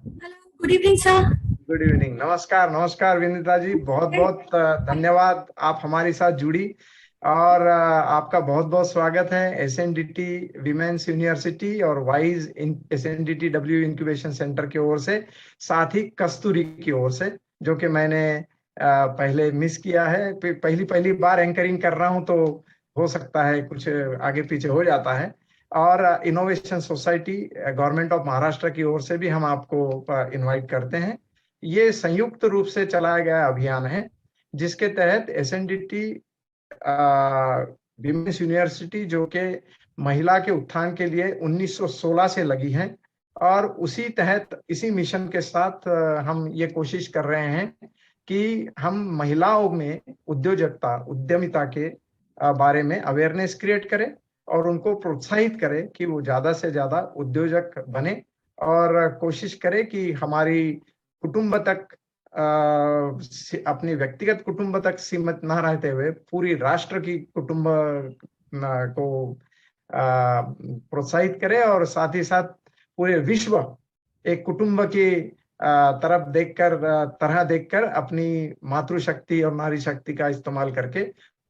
Hello, good evening sir. Good evening, नमस्कार। नमस्कार विनीता जी, बहुत बहुत धन्यवाद आप हमारे साथ जुड़ी, और आपका बहुत बहुत स्वागत है SNDT विमेंस यूनिवर्सिटी और wise SNDT W incubation centre की ओर से, साथ ही कस्तूरी की ओर से, जो कि मैंने पहले मिस किया है। पहली बार एंकरिंग कर रहा हूं, तो हो सकता है कुछ आगे पीछे हो जाता है। और innovation society government of Maharashtra की ओर से भी हम आपको इनवाइट करते हैं। ये संयुक्त रूप से चलाया गया अभियान है, जिसके तहत SNDT विमेंस यूनिवर्सिटी, जो कि महिला के उत्थान के लिए 1916 से लगी है, और उसी तहत इसी मिशन के साथ हम ये कोशिश कर रहे हैं कि हम महिलाओं में उद्योजकता, उद्यमिता के बारे में अवेयरनेस क्रिएट करें और उनको प्रोत्साहित करें कि वो ज्यादा से ज्यादा उद्योजक बने, और कोशिश करें कि हमारी कुटुंब तक अपनी व्यक्तिगत कुटुंब तक सीमित न रहते हुए पूरी राष्ट्र की कुटुंब को प्रोत्साहित करें, और साथ ही साथ पूरे विश्व एक कुटुंब की तरह देखकर अपनी मातृशक्ति और नारी शक्ति का इस्तेमाल करके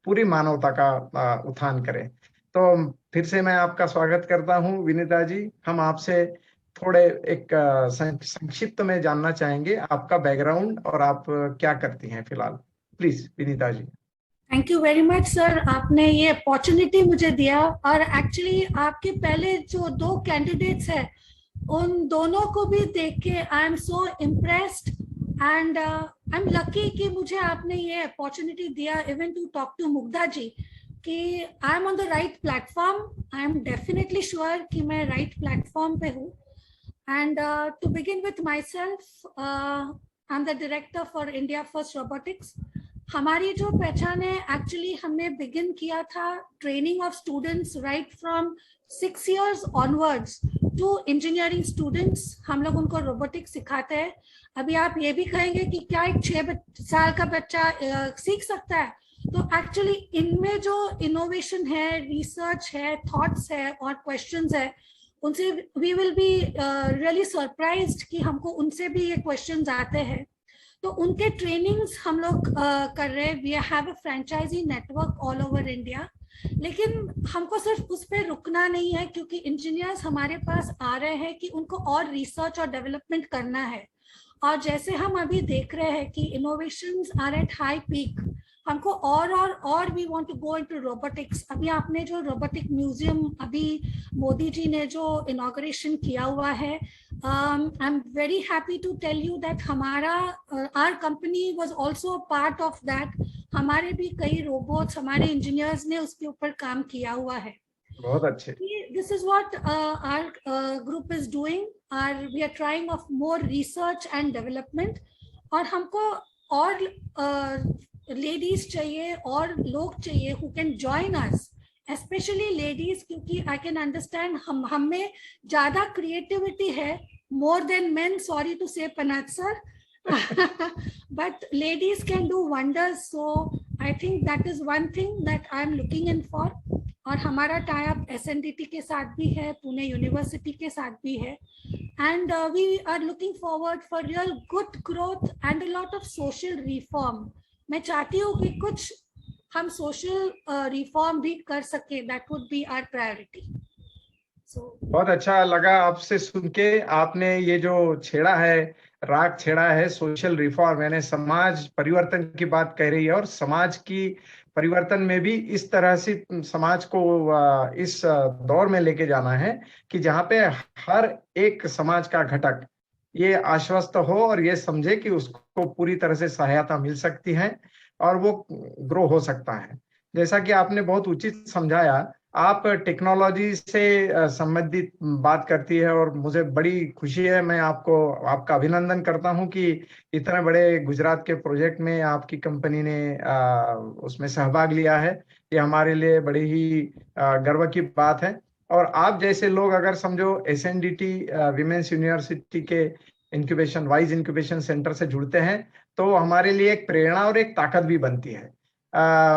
पूरी मानवता का उत्थान करें। तो फिर से मैं आपका स्वागत करता हूं विनीता जी। हम आपसे थोड़े एक संक्षिप्त में जानना चाहेंगे आपका बैकग्राउंड और आप क्या करती हैं फिलहाल। Please Vinita ji. Thank you very much sir, आपने ये अपॉर्चुनिटी मुझे दिया। और एक्चुअली आपके पहले जो 2 कैंडिडेट्स हैं, उन दोनों को भी देख के I am so impressed and I am lucky कि मुझे आपने ये अपॉर्चुनिटी दिया even to talk to Mugdha ji, कि I am on the right platform. I am definitely sure कि मैं राइट प्लेटफॉर्म पे हूँ। And to begin with myself, I'm the director for India First Robotics. हमारी जो पहचान है, एक्चुअली हमने बिगिन किया था training of students right from 6 years onwards to engineering students. हम लोग उनको रोबोटिक्स सिखाते हैं। अभी आप ये भी कहेंगे कि क्या एक 6 साल का बच्चा सीख सकता है? तो एक्चुअली इनमें जो इनोवेशन है, रिसर्च है, थॉट्स है और क्वेश्चंस है, उनसे we will be really surprised कि हमको उनसे भी ये क्वेश्चंस आते हैं। तो उनके ट्रेनिंग्स हम लोग कर रहे हैं। We have a franchise network all over India. लेकिन हमको सिर्फ उस पर रुकना नहीं है, क्योंकि इंजीनियर्स हमारे पास आ रहे हैं कि उनको और रिसर्च और डेवलपमेंट करना है। और जैसे हम अभी देख रहे हैं कि innovations are at high peak, हमको और we want to go into robotics. अभी आपने जो रोबोटिक म्यूजियम अभी मोदी जी ने जो इनॉग्रेशन किया हुआ है, I am very happy to tell you that हमारा our company was also part of that. हमारे भी कई रोबोट्स, हमारे इंजीनियर्स ने उसके ऊपर काम किया हुआ है। बहुत अच्छे। This is what our group is doing. We are trying of more research and development. और हमको और लेडीज चाहिए और लोग चाहिए who can join us, specially ladies, क्योंकि आई कैन अंडरस्टैंड हम में ज्यादा क्रिएटिविटी है, more than men. Sorry to say पनाथ sir, but ladies can do wonders. So I think that is one thing that I am looking in for. और हमारा tie up SNDT के साथ भी है, पुणे यूनिवर्सिटी के साथ भी है, and we are looking forward for real good growth and a lot of social reform. मैं चाहती हूँ कि कुछ हम सोशल रिफॉर्म भी कर सके, that would be our priority. बहुत अच्छा लगा आपसे सुन के। आपने ये जो छेड़ा है, राग छेड़ा है सोशल रिफॉर्म, यानी समाज परिवर्तन की बात कह रही है, और समाज की परिवर्तन में भी इस तरह से समाज को इस दौर में लेके जाना है कि जहाँ पे हर एक समाज का घटक ये आश्वस्त हो और ये समझे कि उसको पूरी तरह से सहायता मिल सकती है और वो ग्रो हो सकता है। जैसा कि आपने बहुत उचित समझाया, आप टेक्नोलॉजी से संबंधित बात करती है और मुझे बड़ी खुशी है। मैं आपका अभिनंदन करता हूं कि इतने बड़े गुजरात के प्रोजेक्ट में आपकी कंपनी ने उसमें सहभाग लिया है। ये हमारे लिए बड़ी ही गर्व की बात है। और आप जैसे लोग अगर समझो SNDT विमेंस यूनिवर्सिटी के इंक्यूबेशन वाइज इंक्यूबेशन सेंटर से जुड़ते हैं तो हमारे लिए एक प्रेरणा और एक ताकत भी बनती है।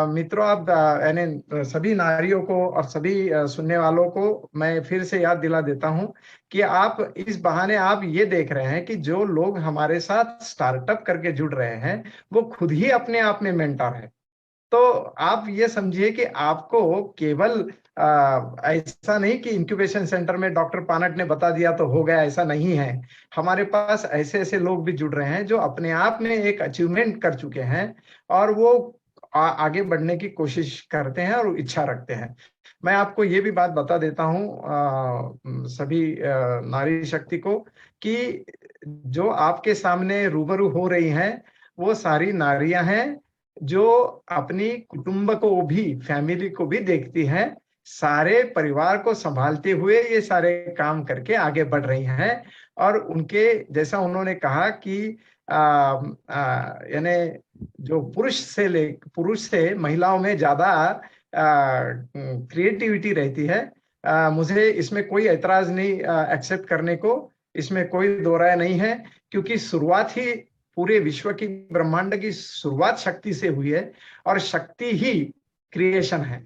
मित्रों, आप यानी सभी नारियों को और सभी सुनने वालों को मैं फिर से याद दिला देता हूं कि आप इस बहाने आप ये देख रहे हैं कि जो लोग हमारे साथ स्टार्टअप करके जुड़ रहे हैं वो खुद ही अपने आप में मेंटर है। तो आप ये समझिए कि आपको केवल ऐसा नहीं कि इंक्यूबेशन सेंटर में डॉक्टर पानट ने बता दिया तो हो गया, ऐसा नहीं है। हमारे पास ऐसे ऐसे लोग भी जुड़ रहे हैं जो अपने आप में एक अचीवमेंट कर चुके हैं और वो आगे बढ़ने की कोशिश करते हैं और इच्छा रखते हैं। मैं आपको ये भी बात बता देता हूँ सभी नारी शक्ति को कि जो आपके सामने रूबरू हो रही हैं वो सारी नारियां हैं जो अपनी कुटुंब को भी, फैमिली को भी देखती हैं, सारे परिवार को संभालते हुए ये सारे काम करके आगे बढ़ रही हैं। और उनके जैसा उन्होंने कहा कि यानी जो पुरुष से महिलाओं में ज्यादा क्रिएटिविटी रहती है। मुझे इसमें कोई ऐतराज नहीं एक्सेप्ट करने को, इसमें कोई दो राय नहीं है, क्योंकि शुरुआत ही पूरे विश्व की, ब्रह्मांड की शुरुआत शक्ति से हुई है और शक्ति ही क्रिएशन है।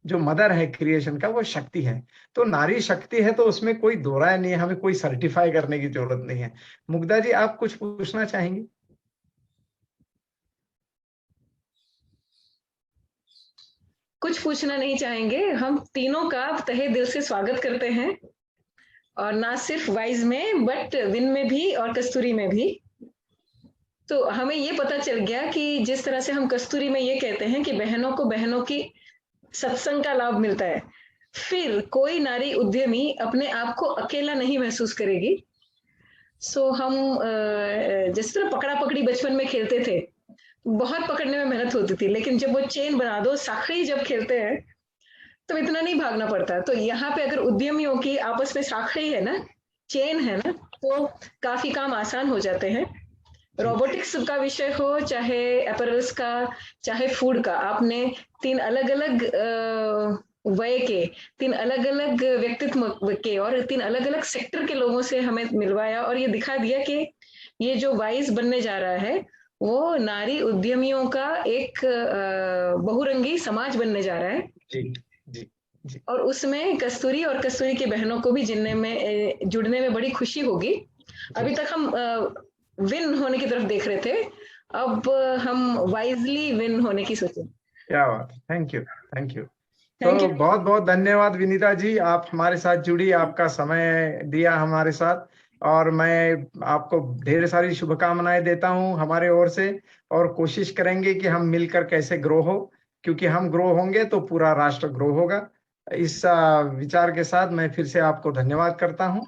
जो मदर है क्रिएशन का वो शक्ति है। तो नारी शक्ति है तो उसमें कोई दो राय नहीं है, हमें कोई सर्टिफाई करने की जरूरत नहीं है। मुग्धा जी, आप कुछ पूछना चाहेंगी? कुछ पूछना नहीं चाहेंगे। हम तीनों का तहे दिल से स्वागत करते हैं, और ना सिर्फ वाइज में बट विन में भी और कस्तूरी में भी। तो हमें ये पता चल गया कि जिस तरह से हम कस्तूरी में ये कहते हैं कि बहनों को बहनों की सत्संग का लाभ मिलता है, फिर कोई नारी उद्यमी अपने आप को अकेला नहीं महसूस करेगी। सो हम जिस तरह पकड़ा पकड़ी बचपन में खेलते थे, बहुत पकड़ने में मेहनत होती थी, लेकिन जब वो चेन बना दो, साखड़ी जब खेलते हैं तो इतना नहीं भागना पड़ता। तो यहाँ पे अगर उद्यमियों की आपस में साखड़ी है ना, चेन है ना, तो काफी काम आसान हो जाते हैं। रोबोटिक्स का विषय हो, चाहे अपैरल्स का, चाहे फूड का, आपने तीन अलग अलग वय के, तीन अलग अलग व्यक्तित्व के और तीन अलग अलग सेक्टर के लोगों से हमें मिलवाया और ये दिखा दिया कि ये जो वाइज बनने जा रहा है वो नारी उद्यमियों का एक बहुरंगी समाज बनने जा रहा है। जी जी जी। और उसमें कस्तूरी और कस्तूरी की बहनों को भी जुड़ने में बड़ी खुशी होगी। अभी तक हम विन होने की तरफ देख रहे थे, अब हम वाइजली विन होने की सोचें। क्या बात, थैंक यू, थैंक यू। तो बहुत बहुत धन्यवाद विनीता जी, आप हमारे साथ जुड़ी, आपका समय दिया हमारे साथ, और मैं आपको ढेर सारी शुभकामनाएं देता हूं हमारे ओर से। और कोशिश करेंगे कि हम मिलकर कैसे ग्रो हो, क्योंकि हम ग्रो होंगे तो पूरा राष्ट्र ग्रो होगा। इस विचार के साथ मैं फिर से आपको धन्यवाद करता हूं।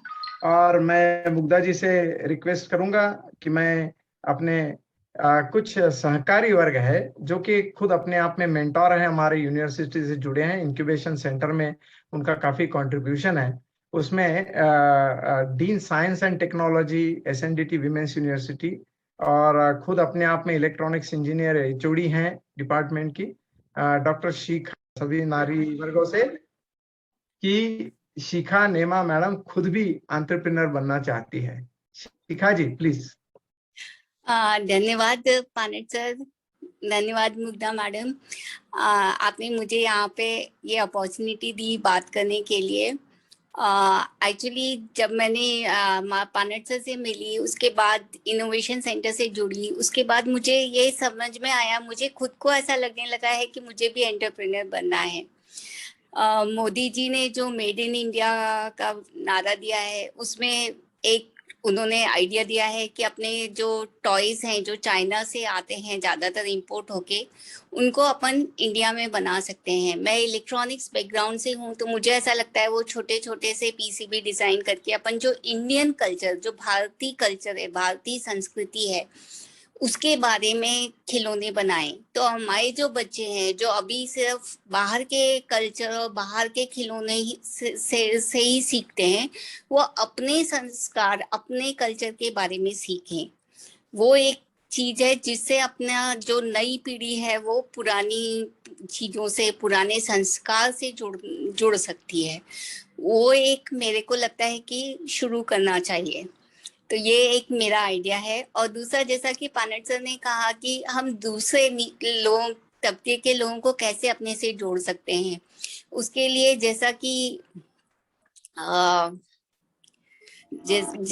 और मैं मुग्धा जी से रिक्वेस्ट करूंगा कि मैं अपने कुछ सहकारी वर्ग है जो कि खुद अपने आप में मेंटोर है, हमारे यूनिवर्सिटी से जुड़े हैं, इंक्यूबेशन सेंटर में उनका काफी कंट्रीब्यूशन है। उसमें dean science and technology SNDT women's University, और खुद अपने आप में इलेक्ट्रॉनिक्स इंजीनियर HOD हैं डिपार्टमेंट की, डॉक्टर शिखा, सभी नारी वर्गों से कि शिखा नेमा मैडम खुद भी एंटरप्रेन्योर बनना चाहती है। शिखा जी प्लीज। धन्यवाद पानट सर, धन्यवाद मुग्धा मैडम, आपने मुझे यहाँ पे ये अपॉर्चुनिटी दी बात करने के लिए। एक्चुअली जब मैंने पानट सर से मिली, उसके बाद इनोवेशन सेंटर से जुड़ी, उसके बाद मुझे ये समझ में आया, मुझे खुद को ऐसा लगने लगा है कि मुझे भी एंटरप्रेन्योर बनना है। मोदी जी ने जो मेड इन इंडिया का नारा दिया है, उसमें एक उन्होंने आइडिया दिया है कि अपने जो टॉयज हैं जो चाइना से आते हैं ज़्यादातर इंपोर्ट होके, उनको अपन इंडिया में बना सकते हैं। मैं इलेक्ट्रॉनिक्स बैकग्राउंड से हूँ, तो मुझे ऐसा लगता है वो छोटे छोटे से पीसीबी डिज़ाइन करके अपन जो इंडियन कल्चर, जो भारतीय कल्चर है, भारतीय संस्कृति है, उसके बारे में खिलौने बनाएं। तो हमारे जो बच्चे हैं जो अभी सिर्फ बाहर के कल्चर और बाहर के खिलौने से ही सीखते हैं, वो अपने संस्कार, अपने कल्चर के बारे में सीखें। वो एक चीज है जिससे अपना जो नई पीढ़ी है वो पुरानी चीजों से, पुराने संस्कार से जुड़ सकती है। वो एक मेरे को लगता है कि शुरू करना चाहिए। तो ये एक मेरा आइडिया है। और दूसरा, जैसा कि पानट सर ने कहा कि हम दूसरे लोगों, तबके के लोगों को कैसे अपने से जोड़ सकते हैं, उसके लिए जैसा कि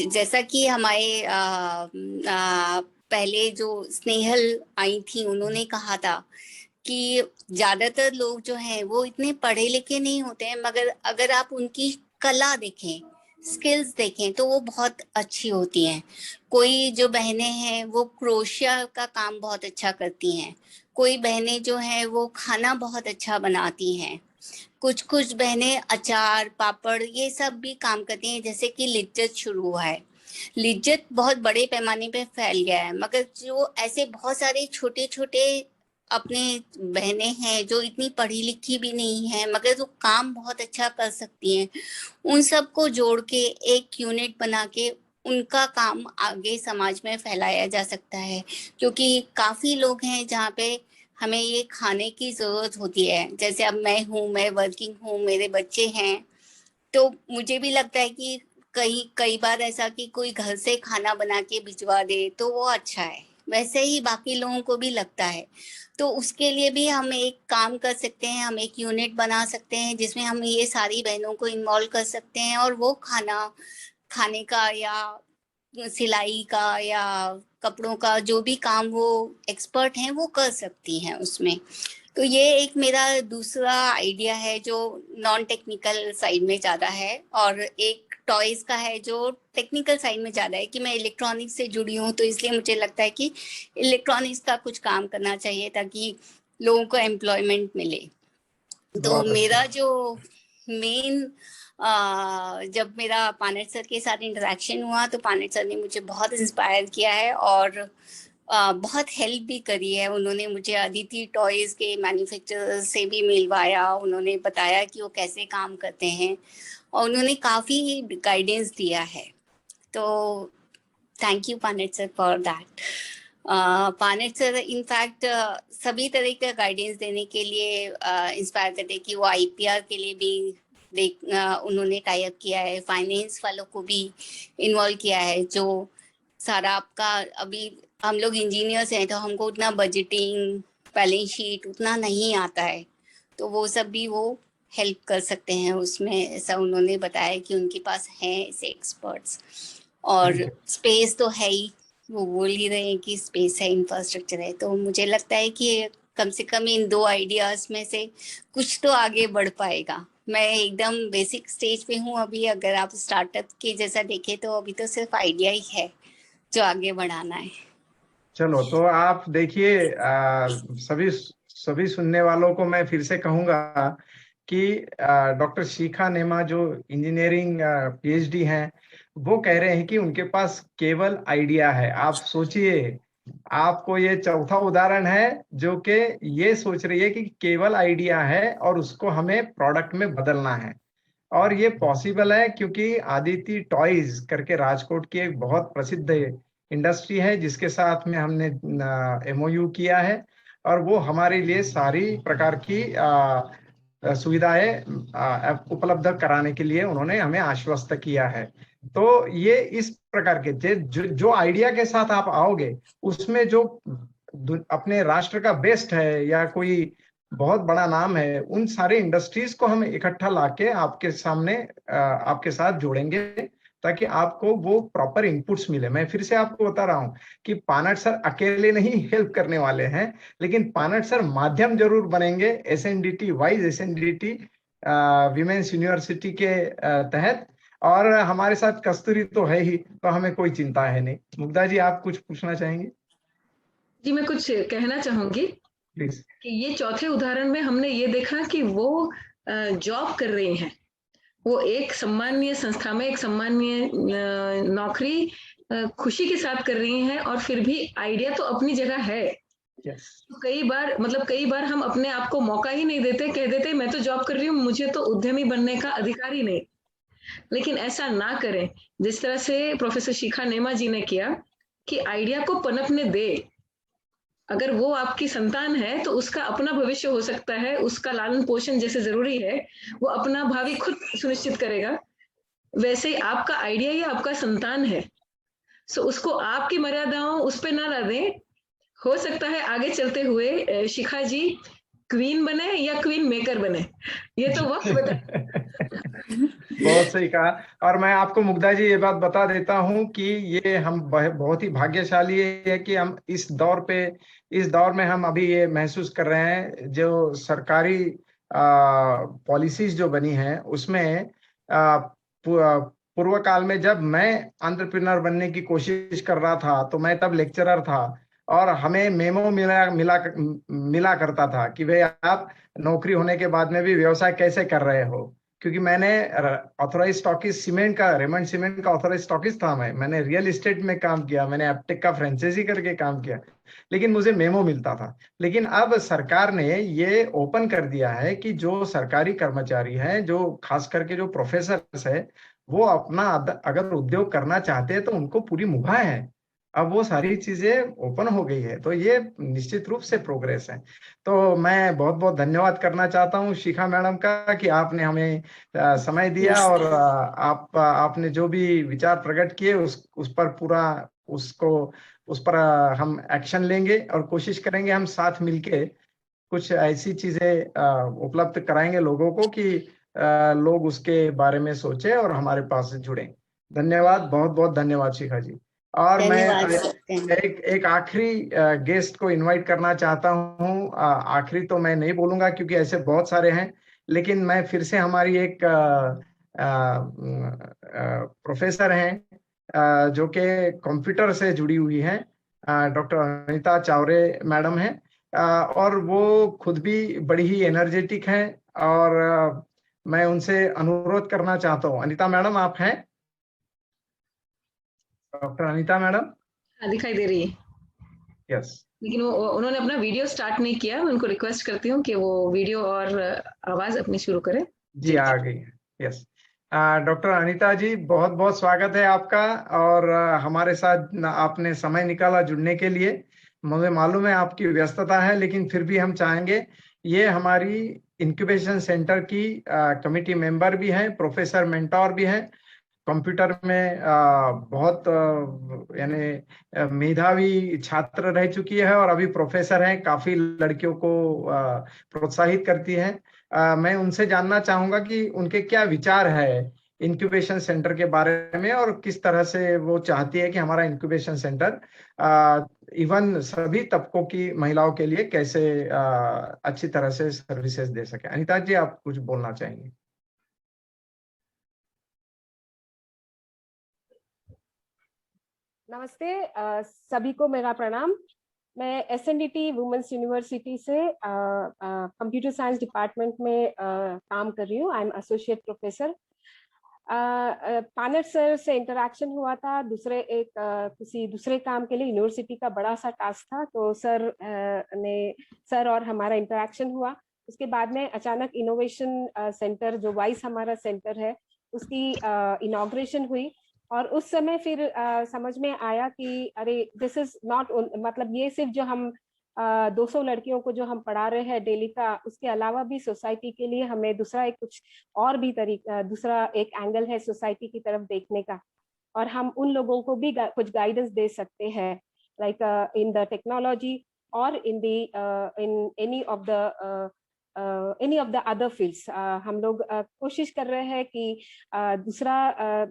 जैसा कि हमारे पहले जो स्नेहल आई थी, उन्होंने कहा था कि ज्यादातर लोग जो हैं वो इतने पढ़े लिखे नहीं होते हैं, मगर अगर आप उनकी कला देखें, स्किल्स देखें, तो वो बहुत अच्छी होती हैं। कोई जो बहनें हैं वो क्रोशिया का काम बहुत अच्छा करती हैं, कोई बहनें जो हैं वो खाना बहुत अच्छा बनाती हैं, कुछ बहनें अचार, पापड़, ये सब भी काम करती हैं। जैसे कि लिज्जत शुरू हुआ है, लिज्जत बहुत बड़े पैमाने पे फैल गया है, मगर जो ऐसे बहुत सारे छोटे छोटे अपने बहनें हैं जो इतनी पढ़ी लिखी भी नहीं है मगर जो काम बहुत अच्छा कर सकती हैं, उन सबको जोड़ के एक यूनिट बना के उनका काम आगे समाज में फैलाया जा सकता है। क्योंकि काफी लोग हैं जहाँ पे हमें ये खाने की जरूरत होती है। जैसे अब मैं हूँ, मैं वर्किंग हूँ, मेरे बच्चे हैं, तो मुझे भी लगता है कि कई बार ऐसा कि कोई घर से खाना बना के भिजवा दे तो वो अच्छा है, वैसे ही बाकी लोगों को भी लगता है। तो उसके लिए भी हम एक काम कर सकते हैं, हम एक यूनिट बना सकते हैं जिसमें हम ये सारी बहनों को इन्वॉल्व कर सकते हैं, और वो खाने का या सिलाई का या कपड़ों का जो भी काम वो एक्सपर्ट हैं वो कर सकती हैं उसमें। तो ये एक मेरा दूसरा आइडिया है जो नॉन टेक्निकल साइड में ज़्यादा है, और एक टॉयज का है जो टेक्निकल साइड में ज़्यादा है कि मैं इलेक्ट्रॉनिक्स से जुड़ी हूँ, तो इसलिए मुझे लगता है कि इलेक्ट्रॉनिक्स का कुछ काम करना चाहिए ताकि लोगों को एम्प्लॉयमेंट मिले। तो मेरा जो मेन जब मेरा पानट सर के साथ इंटरेक्शन हुआ तो पानट सर ने मुझे बहुत इंस्पायर किया है और बहुत हेल्प भी करी है। उन्होंने मुझे अदिति टॉयज के मैन्युफैक्चरर से भी मिलवाया, उन्होंने बताया कि वो कैसे काम करते हैं, और उन्होंने काफ़ी गाइडेंस दिया है। तो thank you Panat sir for that. Panat sir in fact सभी तरह का गाइडेंस देने के लिए इंस्पायर करते कि वो IPR के लिए भी उन्होंने टाई अप किया है, फाइनेंस वालों को भी इन्वॉल्व किया है। जो सारा आपका, अभी हम लोग इंजीनियर्स हैं तो हमको उतना बजटिंग, बैलेंस शीट उतना नहीं आता है, तो वो सब भी वो हेल्प कर सकते हैं उसमें, ऐसा उन्होंने बताया कि उनके पास हैं ऐसे एक्सपर्ट्स। और स्पेस तो है ही, वो बोल ही रहे हैं कि स्पेस है, इंफ्रास्ट्रक्चर है, तो मुझे लगता है कि कम से कम इन 2 आइडियाज में से कुछ तो आगे बढ़ पाएगा। मैं एकदम बेसिक स्टेज पे हूँ अभी। अगर आप स्टार्टअप के जैसा देखें तो अभी तो सिर्फ आइडिया ही है जो आगे बढ़ाना है। चलो, तो आप देखिए, सभी सुनने वालों को मैं फिर से कहूंगा कि डॉक्टर शिखा नेमा जो इंजीनियरिंग PhD हैं, वो कह रहे हैं कि उनके पास केवल आइडिया है। आप सोचिए, आपको ये चौथा उदाहरण है जो कि ये सोच रही है कि केवल आइडिया है और उसको हमें प्रोडक्ट में बदलना है। और ये पॉसिबल है क्योंकि आदिति टॉयज करके राजकोट की एक बहुत प्रसिद्ध इंडस्ट्री है जिसके साथ में हमने MOU किया है, और वो हमारे लिए सारी प्रकार की सुविधाएं उपलब्ध कराने के लिए उन्होंने हमें आश्वस्त किया है। तो ये इस प्रकार के जो आइडिया के साथ आप आओगे, उसमें जो अपने राष्ट्र का बेस्ट है या कोई बहुत बड़ा नाम है, उन सारे इंडस्ट्रीज को हम इकट्ठा लाके आपके सामने आपके साथ जोड़ेंगे ताकि आपको वो प्रॉपर इनपुट्स मिले। मैं फिर से आपको बता रहा हूँ कि पानट सर अकेले नहीं हेल्प करने वाले हैं, लेकिन पानट सर माध्यम जरूर बनेंगे SNDT wise, SNDT Women's university के तहत। और हमारे साथ कस्तूरी तो है ही, तो हमें कोई चिंता है नहीं। मुग्धा जी, आप कुछ पूछना चाहेंगे? जी, मैं कुछ कहना चाहूंगी प्लीज। कि ये चौथे उदाहरण में हमने ये देखा कि वो जॉब कर रही हैं, वो एक सम्मानीय संस्था में एक सम्मानीय नौकरी खुशी के साथ कर रही हैं, और फिर भी आइडिया तो अपनी जगह है। यस। तो कई बार हम अपने आप को मौका ही नहीं देते, कह देते मैं तो जॉब कर रही हूँ, मुझे तो उद्यमी बनने का अधिकार ही नहीं। लेकिन ऐसा ना करें, जिस तरह से प्रोफेसर शिखा नेमा जी ने किया कि आइडिया को पनपने दे। अगर वो आपकी संतान है तो उसका अपना भविष्य हो सकता है, उसका लालन पोषण जैसे जरूरी है, वो अपना भावी खुद सुनिश्चित करेगा, वैसे ही आपका आइडिया ही आपका संतान है। सो उसको आपकी मर्यादाओं उस पर ना ला दें। हो सकता है आगे चलते हुए शिखा जी क्वीन बने या क्वीन मेकर बने, ये तो वक्त बता। बहुत सही कहा। और मैं आपको मुग्धा जी ये बात बता देता हूँ कि ये हम बहुत ही भाग्यशाली है कि हम इस दौर में हम अभी ये महसूस कर रहे हैं, जो सरकारी पॉलिसीज जो बनी हैं उसमें पूर्व काल में जब मैं एंटरप्रेन्योर बनने की कोशिश कर रहा था तो मैं तब लेक्चरर था, और हमें मेमो मिला करता था कि भाई आप नौकरी होने के बाद में भी व्यवसाय कैसे कर रहे हो। क्योंकि मैंने ऑथराइज स्टॉकिस्ट सीमेंट का, रेमंड सीमेंट का ऑथराइज स्टॉकिस्ट था, मैंने रियल एस्टेट में काम किया, मैंने एप्टेक का फ्रेंचाइजी करके काम किया, लेकिन मुझे मेमो मिलता था। लेकिन अब सरकार ने ये ओपन कर दिया है कि जो सरकारी कर्मचारी हैं, जो खास करके जो प्रोफेसर्स है, वो अपना अगर उद्योग करना चाहते हैं तो उनको पूरी मुभा है। अब वो सारी चीजें ओपन हो गई है, तो ये निश्चित रूप से प्रोग्रेस है। तो मैं बहुत बहुत धन्यवाद करना चाहता हूँ शिखा मैडम का कि आपने हमें समय दिया, और आपने जो भी विचार प्रकट किए उस पर पूरा उस पर हम एक्शन लेंगे और कोशिश करेंगे हम साथ मिलके कुछ ऐसी चीजें उपलब्ध कराएंगे लोगों को कि लोग उसके बारे में सोचे और हमारे पास से जुड़े। धन्यवाद, बहुत बहुत धन्यवाद शिखा जी। और मैं एक आखिरी गेस्ट को इनवाइट करना चाहता हूँ। आखिरी तो मैं नहीं बोलूंगा क्योंकि ऐसे बहुत सारे हैं, लेकिन मैं फिर से हमारी एक प्रोफेसर हैं जो कि कंप्यूटर से जुड़ी हुई हैं, डॉक्टर अनीता चावरे मैडम हैं, और वो खुद भी बड़ी ही एनर्जेटिक हैं। और मैं उनसे अनुरोध करना चाहता हूँ। अनीता मैडम, आप हैं? Doctor Anita madam? हाँ, दिखाई दे रही है। यस। लेकिन वो उन्होंने अपना वीडियो स्टार्ट नहीं किया। मैं उनको रिक्वेस्ट करती हूँ कि वो वीडियो और आवाज अपनी शुरू करें। जी, आ गई है। यस। डॉक्टर अनीता जी, बहुत बहुत स्वागत है आपका, और हमारे साथ आपने समय निकाला जुड़ने के लिए। मुझे मालूम है आपकी व्यस्तता है, लेकिन फिर भी हम चाहेंगे, ये हमारी इंक्यूबेशन सेंटर की कमिटी मेंबर भी हैं, प्रोफेसर मेंटोर भी हैं, कंप्यूटर में बहुत यानी मेधावी छात्र रह चुकी है और अभी प्रोफेसर हैं, काफी लड़कियों को प्रोत्साहित करती हैं। मैं उनसे जानना चाहूंगा कि उनके क्या विचार है इंक्यूबेशन सेंटर के बारे में, और किस तरह से वो चाहती है कि हमारा इंक्यूबेशन सेंटर इवन सभी तबकों की महिलाओं के लिए कैसे अच्छी तरह से सर्विसेज दे सके। अनीता जी, आप कुछ बोलना चाहेंगे? नमस्ते, सभी को मेरा प्रणाम। मैं एसएनडीटी वुमेन्स यूनिवर्सिटी से कंप्यूटर साइंस डिपार्टमेंट में काम कर रही हूँ। I am associate professor. Panat sir से इंटरेक्शन हुआ था किसी दूसरे काम के लिए, यूनिवर्सिटी का बड़ा सा टास्क था, तो सर और हमारा इंटरेक्शन हुआ। उसके बाद में अचानक इनोवेशन सेंटर, जो वाइस हमारा सेंटर है, उसकी इनॉग्रेशन हुई, और उस समय फिर समझ में आया कि अरे दिस इज नॉट, मतलब ये सिर्फ जो हम 200 लड़कियों को जो हम पढ़ा रहे हैं डेली का, उसके अलावा भी सोसाइटी के लिए हमें दूसरा एक एंगल है सोसाइटी की तरफ देखने का, और हम उन लोगों को भी कुछ गाइडेंस दे सकते हैं, लाइक इन द टेक्नोलॉजी और in any of the any of the other fields. हम लोग कोशिश कर रहे हैं कि दूसरा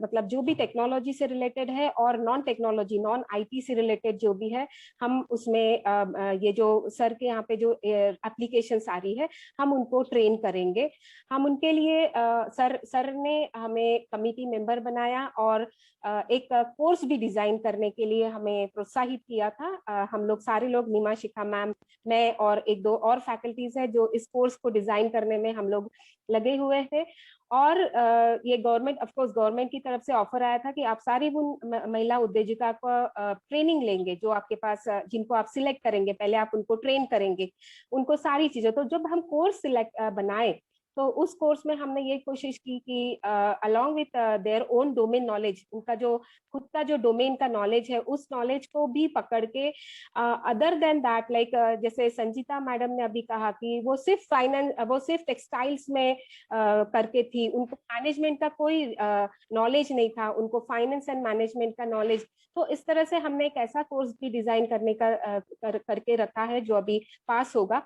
मतलब जो भी टेक्नोलॉजी से रिलेटेड है और नॉन टेक्नोलॉजी नॉन आईटी से रिलेटेड जो भी है, हम उसमें ये जो सर के यहाँ पे जो एप्लीकेशंस आ रही है हम उनको ट्रेन करेंगे। हम उनके लिए सर ने हमें कमिटी मेंबर बनाया और एक कोर्स भी डिजाइन करने के लिए हमें प्रोत्साहित किया था। हम लोग सारे लोग, नीमा शिखा मैम, मैं और एक दो और फैकल्टीज है जो इस कोर्स को डिजाइन करने में हम लोग लगे हुए थे। और ये गवर्नमेंट, ऑफ कोर्स गवर्नमेंट की तरफ से ऑफर आया था कि आप सारी उन महिला उद्योजिका को ट्रेनिंग लेंगे जो आपके पास, जिनको आप सिलेक्ट करेंगे, पहले आप उनको ट्रेन करेंगे, उनको सारी चीजें। तो जब हम कोर्स सिलेक्ट बनाए तो उस कोर्स में हमने ये कोशिश की कि along with their own domain knowledge, उनका जो खुद का जो डोमेन का नॉलेज है उस नॉलेज को भी पकड़ के अदर देन दैट, लाइक जैसे संजीता मैडम ने अभी कहा कि वो सिर्फ फाइनेंस, वो सिर्फ टेक्सटाइल्स में करके थी, उनको मैनेजमेंट का कोई नॉलेज नहीं था, उनको फाइनेंस एंड मैनेजमेंट का नॉलेज। तो इस तरह से हमने एक ऐसा कोर्स भी डिजाइन करने का करके रखा है जो अभी पास होगा,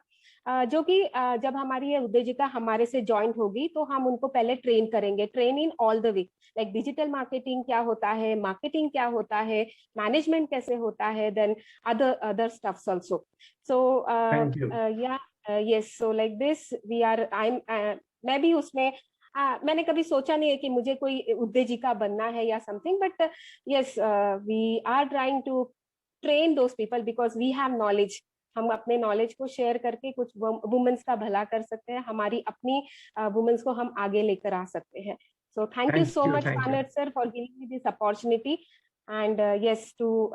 जो कि जब हमारी ये उद्योजिका हमारे से ज्वाइंट होगी तो हम उनको पहले ट्रेन करेंगे, train in all the way, like digital marketing क्या होता है, मार्केटिंग क्या होता है, मैनेजमेंट कैसे होता है, then other stuffs also. So या yes, so like this we are, मैं भी उसमें मैंने कभी सोचा नहीं है कि मुझे कोई उद्योजिका बनना है या something, but yes we are trying to train those people because we have knowledge. हम अपने नॉलेज को शेयर करके कुछ वुमेन्स का भला कर सकते हैं, हमारी अपनी वुमेन्स को हम आगे लेकर आ सकते हैं। So thank you so much Panat sir for giving me this opportunity, and yes, to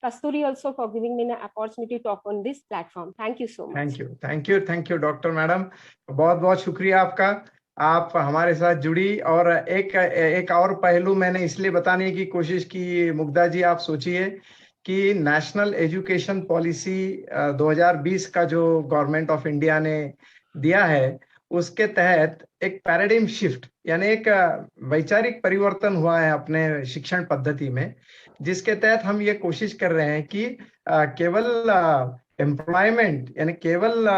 Kasturi also for giving me an opportunity to talk on this platform. Thank you so much. Thank you doctor madam, बहुत बहुत शुक्रिया आपका, आप हमारे साथ जुड़ी। और एक और पहलू मैंने इसलिए बताने की कोशिश की, मुग्धा जी आप सोचिए कि नेशनल एजुकेशन पॉलिसी 2020 का जो गवर्नमेंट ऑफ इंडिया ने दिया है, उसके तहत एक पैराडिम शिफ्ट यानी एक वैचारिक परिवर्तन हुआ है अपने शिक्षण पद्धति में, जिसके तहत हम ये कोशिश कर रहे हैं कि केवल एम्प्लॉयमेंट यानी केवल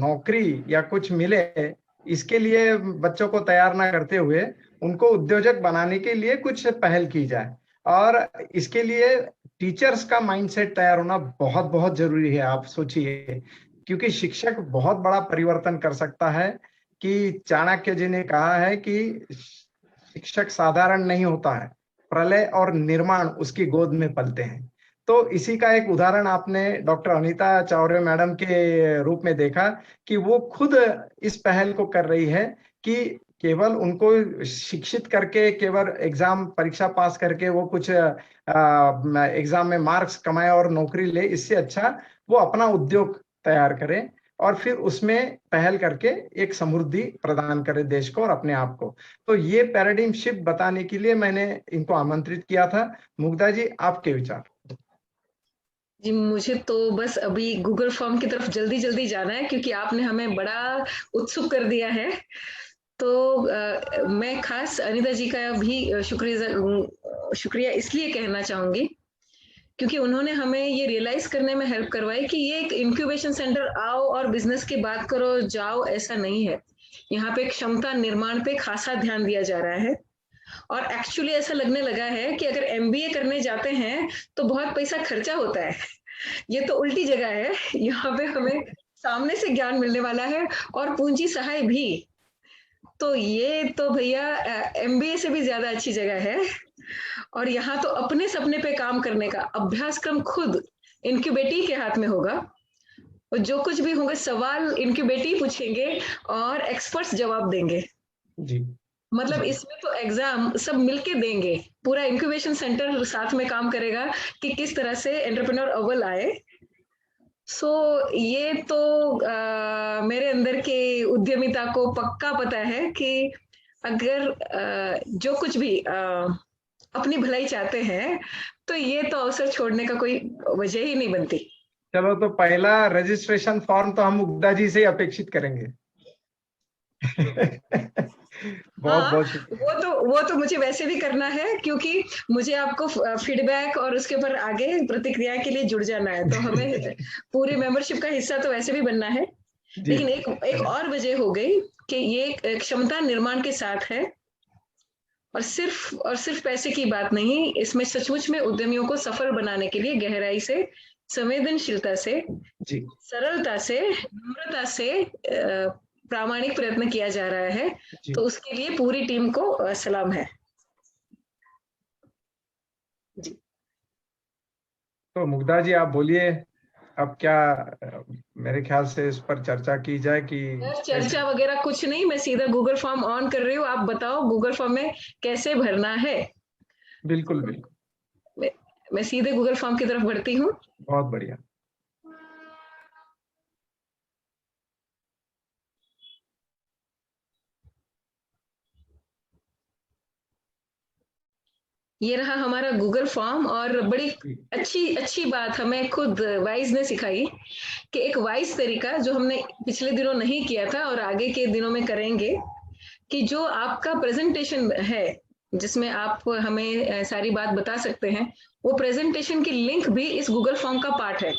नौकरी या कुछ मिले इसके लिए बच्चों को तैयार ना करते हुए उनको उद्योजक बनाने के लिए कुछ पहल की जाए। और इसके लिए टीचर्स का माइंडसेट तैयार होना बहुत बहुत जरूरी है। आप सोचिए, क्योंकि शिक्षक बहुत बड़ा परिवर्तन कर सकता है। कि चाणक्य जी ने कहा है कि शिक्षक साधारण नहीं होता है, प्रलय और निर्माण उसकी गोद में पलते हैं। तो इसी का एक उदाहरण आपने डॉक्टर अनीता चौरे मैडम के रूप में देखा कि वो खुद इस पहल को कर रही है कि केवल उनको शिक्षित करके, केवल एग्जाम परीक्षा पास करके वो कुछ एग्जाम में मार्क्स कमाए और नौकरी ले, इससे अच्छा वो अपना उद्योग तैयार करे और फिर उसमें पहल करके एक समृद्धि प्रदान करे देश को और अपने आप को। तो ये पैराडिम शिफ्ट बताने के लिए मैंने इनको आमंत्रित किया था। मुग्धा जी, आपके विचार? जी, मुझे तो बस अभी गूगल फॉर्म की तरफ जल्दी जल्दी जाना है क्योंकि आपने हमें बड़ा उत्सुक कर दिया है। तो मैं खास अनीता जी का भी शुक्रिया इसलिए कहना चाहूंगी क्योंकि उन्होंने हमें ये रियलाइज करने में हेल्प करवाई कि ये एक इंक्यूबेशन सेंटर आओ और बिजनेस की बात करो जाओ ऐसा नहीं है। यहाँ पे क्षमता निर्माण पे खासा ध्यान दिया जा रहा है और एक्चुअली ऐसा लगने लगा है कि अगर MBA करने जाते हैं तो बहुत पैसा खर्चा होता है। ये तो उल्टी जगह है, यहाँ पे हमें सामने से ज्ञान मिलने वाला है और पूंजी सहाय भी। तो ये तो भैया MBA से भी ज्यादा अच्छी जगह है। और यहाँ तो अपने सपने पे काम करने का अभ्यासक्रम खुद इनक्यूबेटी के हाथ में होगा और जो कुछ भी होगा सवाल इनक्यूबेटी पूछेंगे और एक्सपर्ट्स जवाब देंगे जी। मतलब इसमें तो एग्जाम सब मिलके देंगे, पूरा इंक्यूबेशन सेंटर साथ में काम करेगा कि किस तरह से एंटरप्रेन्योर अव्वल आए। सो ये तो मेरे अंदर के उद्यमिता को पक्का पता है कि अगर जो कुछ भी अपनी भलाई चाहते हैं तो ये तो अवसर छोड़ने का कोई वजह ही नहीं बनती। चलो, तो पहला रजिस्ट्रेशन फॉर्म तो हम मुग्धा जी से अपेक्षित करेंगे। वो तो मुझे वैसे भी करना है क्योंकि मुझे आपको फीडबैक और उसके ऊपर आगे प्रतिक्रिया के लिए जुड़ जाना है, तो हमें पूरी मेंबरशिप का हिस्सा तो वैसे भी बनना है। लेकिन एक और वजह हो गई कि ये क्षमता निर्माण के साथ है, और सिर्फ पैसे की बात नहीं, इसमें सचमुच में उद्यमियों को सफल बनाने के लिए गहराई से, संवेदनशीलता से, सरलता से, नम्रता से प्रामाणिक प्रयत्न किया जा रहा है। तो उसके लिए पूरी टीम को सलाम है जी। तो मुग्धा जी आप बोलिए, अब क्या मेरे ख्याल से इस पर चर्चा की जाए कि चर्चा वगैरह कुछ नहीं, मैं सीधा गूगल फॉर्म ऑन कर रही हूँ। आप बताओ गूगल फॉर्म में कैसे भरना है। बिल्कुल बिल्कुल, मैं सीधे गूगल फॉर्म की तरफ बढ़ती हूँ। बहुत बढ़िया। ये रहा हमारा गूगल फॉर्म, और बड़ी अच्छी बात हमें खुद वाइज ने सिखाई कि एक वाइज तरीका जो हमने पिछले दिनों नहीं किया था और आगे के दिनों में करेंगे, कि जो आपका प्रेजेंटेशन है जिसमें आप हमें सारी बात बता सकते हैं, वो प्रेजेंटेशन की लिंक भी इस गूगल फॉर्म का पार्ट है।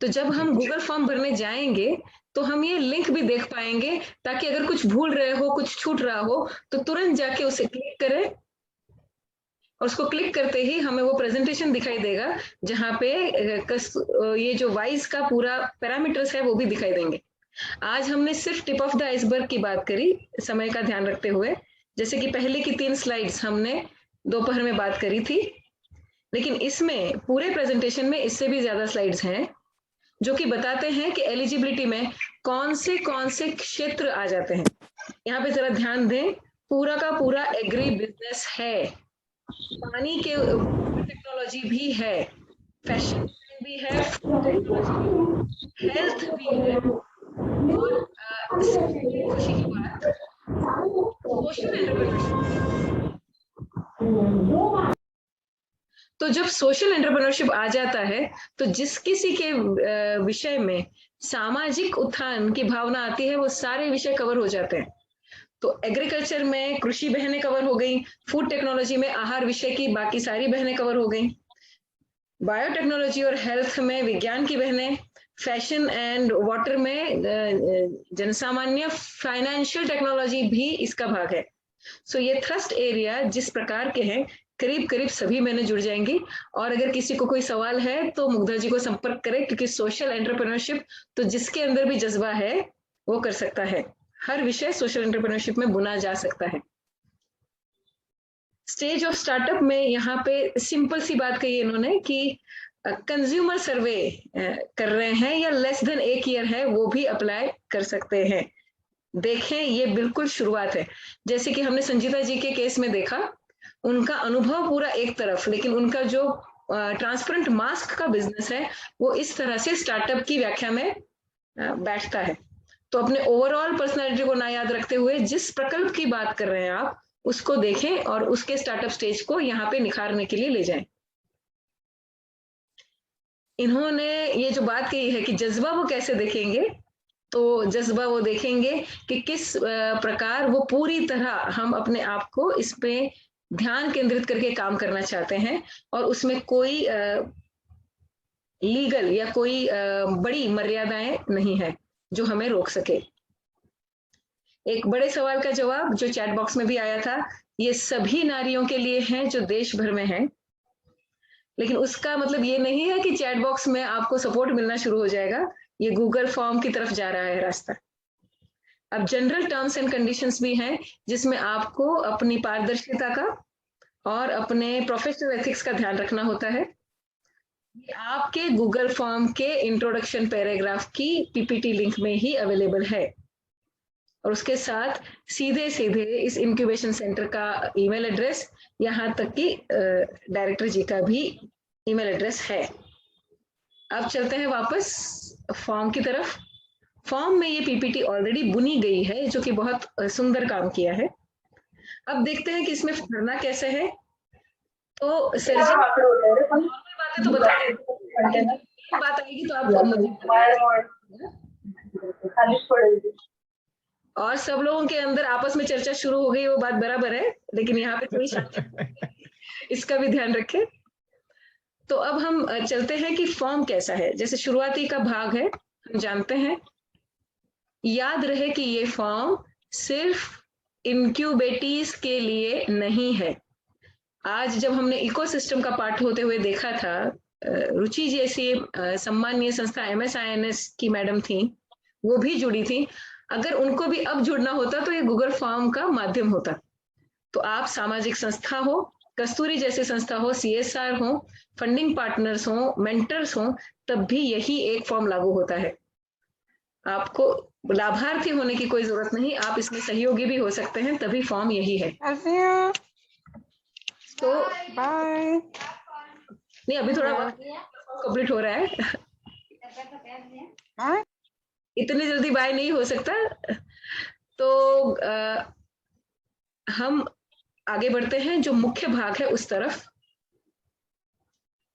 तो जब हम गूगल फॉर्म भरने जाएंगे तो हम ये लिंक भी देख पाएंगे, ताकि अगर कुछ भूल रहे हो, कुछ छूट रहा हो, तो तुरंत जाके उसे क्लिक करें, और उसको क्लिक करते ही हमें वो प्रेजेंटेशन दिखाई देगा, जहां पे ये जो वाइज का पूरा पैरामीटर्स है वो भी दिखाई देंगे। आज हमने सिर्फ टिप ऑफ द आइसबर्ग की बात करी, समय का ध्यान रखते हुए, जैसे कि पहले की 3 स्लाइड्स हमने दोपहर में बात करी थी, लेकिन इसमें पूरे प्रेजेंटेशन में इससे भी ज्यादा स्लाइड्स हैं जो कि बताते हैं कि एलिजिबिलिटी में कौन से क्षेत्र आ जाते हैं। यहाँ पे जरा ध्यान दें, पूरा का पूरा एग्री बिजनेस है, पानी के टेक्नोलॉजी भी है, फैशन भी है, हेल्थ भी है, और खुशी की बात, सोशल एंटरप्रेन्योरशिप। तो जब सोशल एंटरप्रेन्योरशिप आ जाता है तो जिस किसी के विषय में सामाजिक उत्थान की भावना आती है, वो सारे विषय कवर हो जाते हैं। तो एग्रीकल्चर में कृषि बहनें कवर हो गई, फूड टेक्नोलॉजी में आहार विषय की बाकी सारी बहनें कवर हो गई, बायोटेक्नोलॉजी और हेल्थ में विज्ञान की बहनें, फैशन एंड वाटर में जनसामान्य, फाइनेंशियल टेक्नोलॉजी भी इसका भाग है। सो ये थ्रस्ट एरिया जिस प्रकार के हैं, करीब करीब सभी बहनें जुड़ जाएंगी। और अगर किसी को कोई सवाल है तो मुग्धा जी को संपर्क करें, क्योंकि सोशल एंटरप्रेन्योरशिप तो जिसके अंदर भी जज्बा है वो कर सकता है। हर विषय सोशल एंटरप्रेन्योरशिप में बुना जा सकता है। स्टेज ऑफ स्टार्टअप में यहाँ पे सिंपल सी बात कही इन्होंने कि कंज्यूमर सर्वे कर रहे हैं या लेस देन 1 ईयर है, वो भी अप्लाई कर सकते हैं। देखें, ये बिल्कुल शुरुआत है। जैसे कि हमने संजीता जी के केस में देखा, उनका अनुभव पूरा एक तरफ, लेकिन उनका जो ट्रांसपेरेंट मास्क का बिजनेस है वो इस तरह से स्टार्टअप की व्याख्या में बैठता है। तो अपने ओवरऑल पर्सनालिटी को ना याद रखते हुए जिस प्रकल्प की बात कर रहे हैं आप उसको देखें और उसके स्टार्टअप स्टेज को यहाँ पे निखारने के लिए ले जाएं। इन्होंने ये जो बात कही है कि जज्बा वो कैसे देखेंगे, तो जज्बा वो देखेंगे कि किस प्रकार वो पूरी तरह हम अपने आप को इस पे ध्यान केंद्रित करके काम करना चाहते हैं, और उसमें कोई लीगल या कोई बड़ी मर्यादाएं नहीं है जो हमें रोक सके। एक बड़े सवाल का जवाब जो चैट बॉक्स में भी आया था, ये सभी नारियों के लिए हैं जो देश भर में हैं, लेकिन उसका मतलब ये नहीं है कि चैट बॉक्स में आपको सपोर्ट मिलना शुरू हो जाएगा। ये गूगल फॉर्म की तरफ जा रहा है रास्ता। अब जनरल टर्म्स एंड कंडीशंस भी हैं जिसमें आपको अपनी पारदर्शिता का और अपने प्रोफेशनल एथिक्स का ध्यान रखना होता है। ये आपके गूगल फॉर्म के इंट्रोडक्शन पैराग्राफ की पीपीटी लिंक में ही अवेलेबल है, और उसके साथ सीधे सीधे इस इंक्यूबेशन सेंटर का ईमेल एड्रेस, यहाँ तक कि डायरेक्टर जी का भी ईमेल एड्रेस है। अब चलते हैं वापस फॉर्म की तरफ। फॉर्म में ये पीपीटी ऑलरेडी बुनी गई है, जो कि बहुत सुंदर काम किया है। अब देखते हैं कि इसमें भरना कैसे है। तो सर जी नॉर्मल बातें तो बताइए, बात आएगी तो आप और सब लोगों के अंदर आपस में चर्चा शुरू हो गई, वो बात बराबर है, लेकिन यहाँ पे थोड़ी शांति, इसका भी ध्यान रखें। तो अब हम चलते हैं कि फॉर्म कैसा है। जैसे शुरुआती का भाग है, हम जानते हैं याद रहे कि ये फॉर्म सिर्फ इनक्यूबेटीज के लिए नहीं है। आज जब हमने इकोसिस्टम का पार्ट होते हुए देखा था, रुचि जैसी सम्मानीय संस्था MSINS की मैडम थी, वो भी जुड़ी थी। अगर उनको भी अब जुड़ना होता तो ये गूगल फॉर्म का माध्यम होता। तो आप सामाजिक संस्था हो, कस्तूरी जैसी संस्था हो, CSR हो, फंडिंग पार्टनर्स हो, मेंटर्स हो, तब भी यही एक फॉर्म लागू होता है। आपको लाभार्थी होने की कोई जरूरत नहीं, आप इसमें सहयोगी भी हो सकते हैं, तभी फॉर्म यही है। तो बाय। नहीं, अभी थोड़ा कंप्लीट हो रहा है, इतनी जल्दी बाय नहीं हो सकता। तो हम आगे बढ़ते हैं, जो मुख्य भाग है उस तरफ।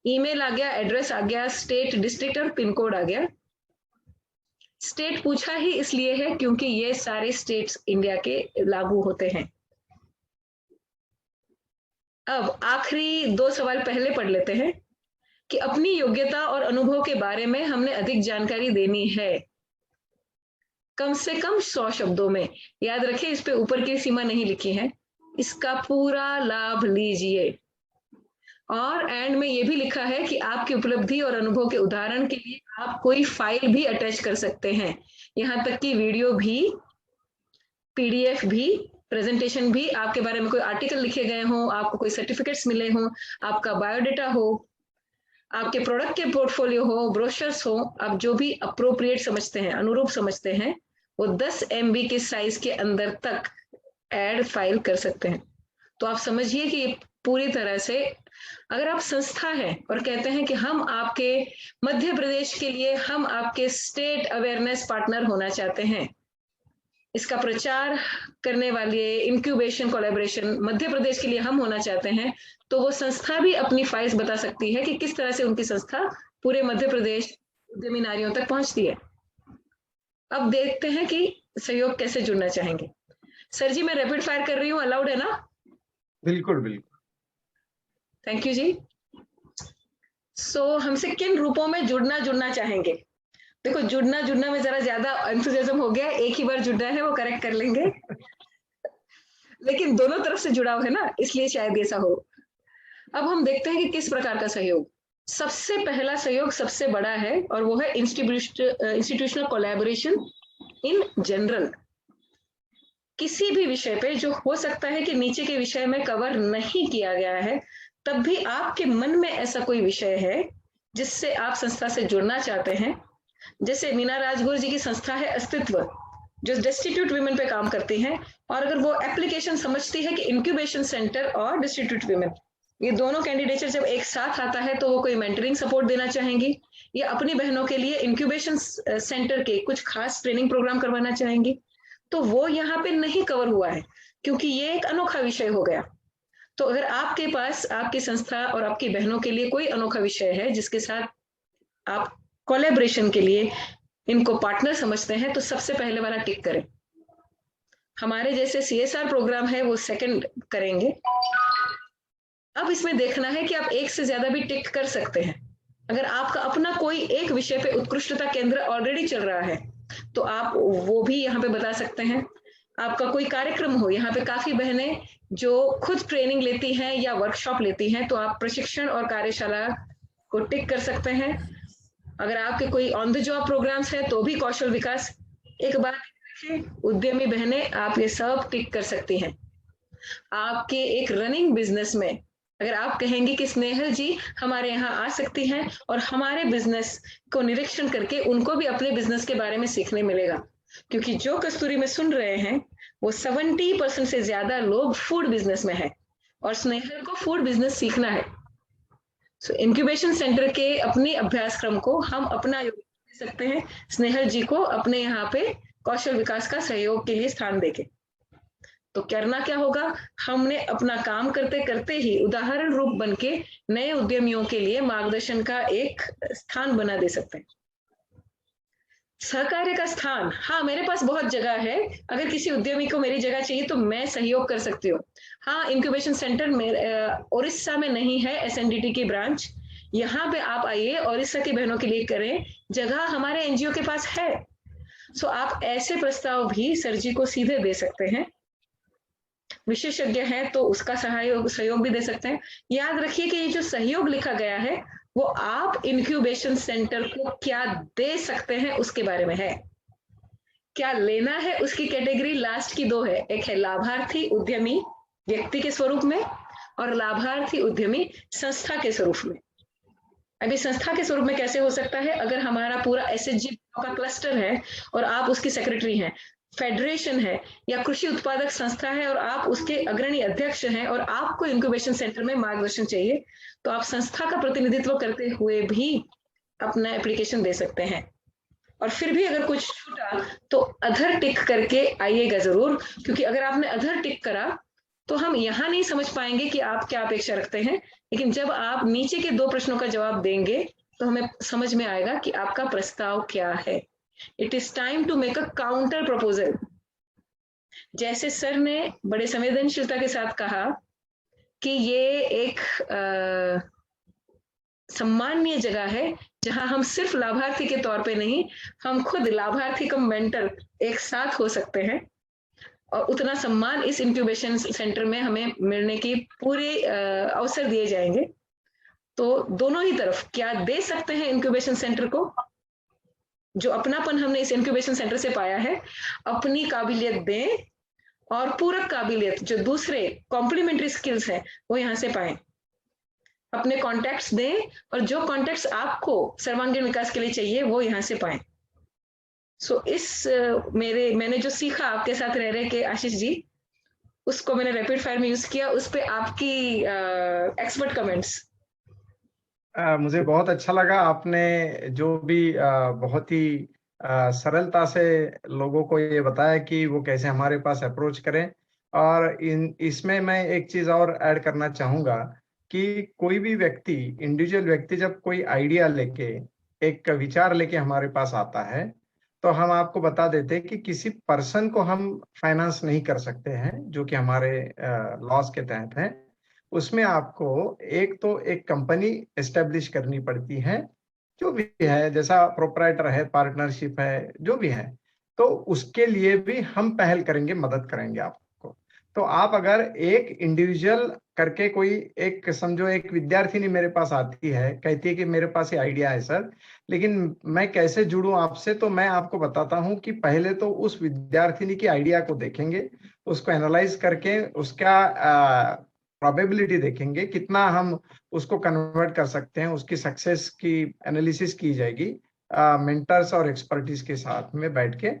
ईमेल आ गया, एड्रेस आ गया, स्टेट, डिस्ट्रिक्ट और पिन कोड आ गया। स्टेट पूछा ही इसलिए है क्योंकि ये सारे स्टेट्स इंडिया के लागू होते हैं। अब आखिरी 2 सवाल पहले पढ़ लेते हैं कि अपनी योग्यता और अनुभव के बारे में हमने अधिक जानकारी देनी है, कम से कम 100 शब्दों में। याद रखें, इस पे ऊपर की सीमा नहीं लिखी है, इसका पूरा लाभ लीजिए। और एंड में ये भी लिखा है कि आपकी उपलब्धि और अनुभव के उदाहरण के लिए आप कोई फाइल भी अटैच कर सकते हैं, यहाँ तक कि वीडियो भी, PDF भी, प्रेजेंटेशन भी, आपके बारे में कोई आर्टिकल लिखे गए हों, आपको कोई सर्टिफिकेट्स मिले हों, आपका बायोडेटा हो, आपके प्रोडक्ट के पोर्टफोलियो हो, ब्रोशर्स हो, आप जो भी अप्रोप्रिएट समझते हैं, अनुरूप समझते हैं, वो 10 MB के साइज के अंदर तक ऐड फाइल कर सकते हैं। तो आप समझिए कि पूरी तरह से, अगर आप संस्था है और कहते हैं कि हम आपके मध्य प्रदेश के लिए, हम आपके स्टेट अवेयरनेस पार्टनर होना चाहते हैं, इसका प्रचार करने वाले इंक्यूबेशन कोलैबोरेशन मध्य प्रदेश के लिए हम होना चाहते हैं, तो वो संस्था भी अपनी फाइल्स बता सकती है कि किस तरह से उनकी संस्था पूरे मध्य प्रदेश उद्यमी नारियों तक पहुंचती है। अब देखते हैं कि सहयोग कैसे जुड़ना चाहेंगे। सर जी, मैं रैपिड फायर कर रही हूँ, अलाउड है ना? बिल्कुल बिल्कुल। थैंक यू जी। सो हमसे किन रूपों में जुड़ना चाहेंगे? देखो, जुड़ना में जरा ज्यादा एंथुसियाज्म हो गया, एक ही बार जुड़ना है, वो करेक्ट कर लेंगे। लेकिन दोनों तरफ से जुड़ाव है ना, इसलिए शायद ऐसा हो। अब हम देखते हैं कि किस प्रकार का सहयोग। सबसे पहला सहयोग सबसे बड़ा है और वो है इंस्टीट्यूशनल कोलैबोरेशन इन जनरल। किसी भी विषय पे जो हो सकता है कि नीचे के विषय में कवर नहीं किया गया है, तब भी आपके मन में ऐसा कोई विषय है जिससे आप संस्था से जुड़ना चाहते हैं। जैसे मीना राजगुरु जी की संस्था है अस्तित्व, जो डेस्टिट्यूट वीमेन पे काम करती हैं, और अगर वो एप्लीकेशन समझती है कि इंक्यूबेशन सेंटर और डेस्टिट्यूट वीमेन, ये दोनों कैंडिडेचर जब एक साथ आता है तो वो कोई मेंटरिंग सपोर्ट देना चाहेंगी या अपनी बहनों के लिए इंक्यूबेशन सेंटर के कुछ खास ट्रेनिंग प्रोग्राम करवाना चाहेंगी, तो वो यहाँ पे नहीं कवर हुआ है क्योंकि ये एक अनोखा विषय हो गया। तो अगर आपके पास आपकी संस्था और आपकी बहनों के लिए कोई अनोखा विषय है जिसके साथ आप कोलैबोरेशन के लिए इनको पार्टनर समझते हैं, तो सबसे पहले वाला टिक करें। हमारे जैसे CSR प्रोग्राम है वो सेकंड करेंगे। अब इसमें देखना है कि आप एक से ज्यादा भी टिक कर सकते हैं। अगर आपका अपना कोई एक विषय पे उत्कृष्टता केंद्र ऑलरेडी चल रहा है तो आप वो भी यहाँ पे बता सकते हैं। आपका कोई कार्यक्रम हो, यहाँ पे काफी बहनें जो खुद ट्रेनिंग लेती हैं या वर्कशॉप लेती हैं, तो आप प्रशिक्षण और कार्यशाला को टिक कर सकते हैं। अगर आपके कोई ऑन द जॉब प्रोग्राम्स है तो भी कौशल विकास। एक बार उद्यमी बहनें, आप ये सब टिक कर सकती हैं। आपके एक रनिंग बिजनेस में अगर आप कहेंगे कि स्नेहल जी हमारे यहाँ आ सकती हैं और हमारे बिजनेस को निरीक्षण करके उनको भी अपने बिजनेस के बारे में सीखने मिलेगा, क्योंकि जो कस्तूरी में सुन रहे हैं वो 70% से ज्यादा लोग फूड बिजनेस में है और स्नेहल को फूड बिजनेस सीखना है। सो इंक्यूबेशन सेंटर के अपने अभ्यासक्रम को हम अपना योगदान दे सकते हैं, स्नेहल जी को अपने यहाँ पे कौशल विकास का सहयोग के लिए स्थान देके। तो करना क्या होगा, हमने अपना काम करते करते ही उदाहरण रूप बनके नए उद्यमियों के लिए मार्गदर्शन का एक स्थान बना दे सकते हैं। सहकार्य का स्थान, हाँ मेरे पास बहुत जगह है, अगर किसी उद्यमी को मेरी जगह चाहिए तो मैं सहयोग कर सकती हूँ। हाँ, इंक्यूबेशन सेंटर में उड़ीसा में नहीं है, SNDT की ब्रांच, यहाँ पे आप आइए, उड़ीसा की बहनों के लिए करें, जगह हमारे NGO के पास है। सो आप ऐसे प्रस्ताव भी सर जी को सीधे दे सकते हैं। विशेषज्ञ हैं तो उसका सहयोग भी दे सकते हैं। याद रखिए कि ये जो सहयोग लिखा गया है वो आप इंक्यूबेशन सेंटर को क्या दे सकते हैं उसके बारे में है। क्या लेना है उसकी कैटेगरी लास्ट की 2 है, एक है लाभार्थी उद्यमी व्यक्ति के स्वरूप में और लाभार्थी उद्यमी संस्था के स्वरूप में। अभी संस्था के स्वरूप में कैसे हो सकता है, अगर हमारा पूरा एसएचजी का क्लस्टर है और आप उसकी सेक्रेटरी हैं, फेडरेशन है या कृषि उत्पादक संस्था है और आप उसके अग्रणी अध्यक्ष हैं और आपको इंक्यूबेशन सेंटर में मार्गदर्शन चाहिए, तो आप संस्था का प्रतिनिधित्व करते हुए भी अपना एप्लीकेशन दे सकते हैं। और फिर भी अगर कुछ छूटा तो अधर टिक करके आइएगा जरूर, क्योंकि अगर आपने अधर टिक करा तो हम यहाँ नहीं समझ पाएंगे कि आप क्या अपेक्षा रखते हैं, लेकिन जब आप नीचे के 2 प्रश्नों का जवाब देंगे तो हमें समझ में आएगा कि आपका प्रस्ताव क्या है। It is time to make a counter proposal. जैसे सर ने बड़े संवेदनशीलता के साथ कहा कि ये एक सम्माननीय जगह है जहां हम सिर्फ लाभार्थी के तौर पे नहीं, हम खुद लाभार्थी कम मेंटर एक साथ हो सकते हैं और उतना सम्मान इस इंक्यूबेशन सेंटर में हमें मिलने की पूरे अवसर दिए जाएंगे। तो दोनों ही तरफ क्या दे सकते हैं इंक्यूबेशन सेंटर को, जो अपनापन हमने इस इंक्यूबेशन सेंटर से पाया है, अपनी काबिलियत दें और पूरक काबिलियत जो दूसरे कॉम्प्लीमेंट्री स्किल्स हैं वो यहाँ से पाएं। अपने कॉन्टैक्ट्स दें और जो कॉन्टैक्ट्स आपको सर्वांगीण विकास के लिए चाहिए वो यहाँ से पाएं। सो मैंने जो सीखा आपके साथ रह रहे के आशीष जी, उसको मैंने रैपिड फायर में यूज किया। उस पे आपकी एक्सपर्ट कमेंट्स। मुझे बहुत अच्छा लगा, आपने जो भी बहुत ही सरलता से लोगों को ये बताया कि वो कैसे हमारे पास अप्रोच करें। और इसमें मैं एक चीज और ऐड करना चाहूंगा कि कोई भी व्यक्ति, इंडिविजुअल व्यक्ति जब कोई आइडिया लेके, एक विचार लेके हमारे पास आता है, तो हम आपको बता देते हैं कि किसी पर्सन को हम फाइनेंस नहीं कर सकते हैं, जो कि हमारे लॉज के तहत है। उसमें आपको एक तो एक कंपनी एस्टेब्लिश करनी पड़ती है, जो भी है, जैसा प्रोप्राइटर है, पार्टनरशिप है, जो भी है, तो उसके लिए भी हम पहल करेंगे, मदद करेंगे आपको। तो आप अगर एक इंडिविजुअल करके कोई एक, समझो एक विद्यार्थिनी मेरे पास आती है, कहती है कि मेरे पास ये आइडिया है सर, लेकिन मैं कैसे जुड़ूं आपसे, तो मैं आपको बताता हूं कि पहले तो उस विद्यार्थिनी की आइडिया को देखेंगे, उसको एनालाइज करके उसका प्रोबेबिलिटी देखेंगे, कितना हम उसको कन्वर्ट कर सकते हैं, उसकी सक्सेस की एनालिसिस की जाएगी मेंटर्स और एक्सपर्टीज के साथ में बैठ के।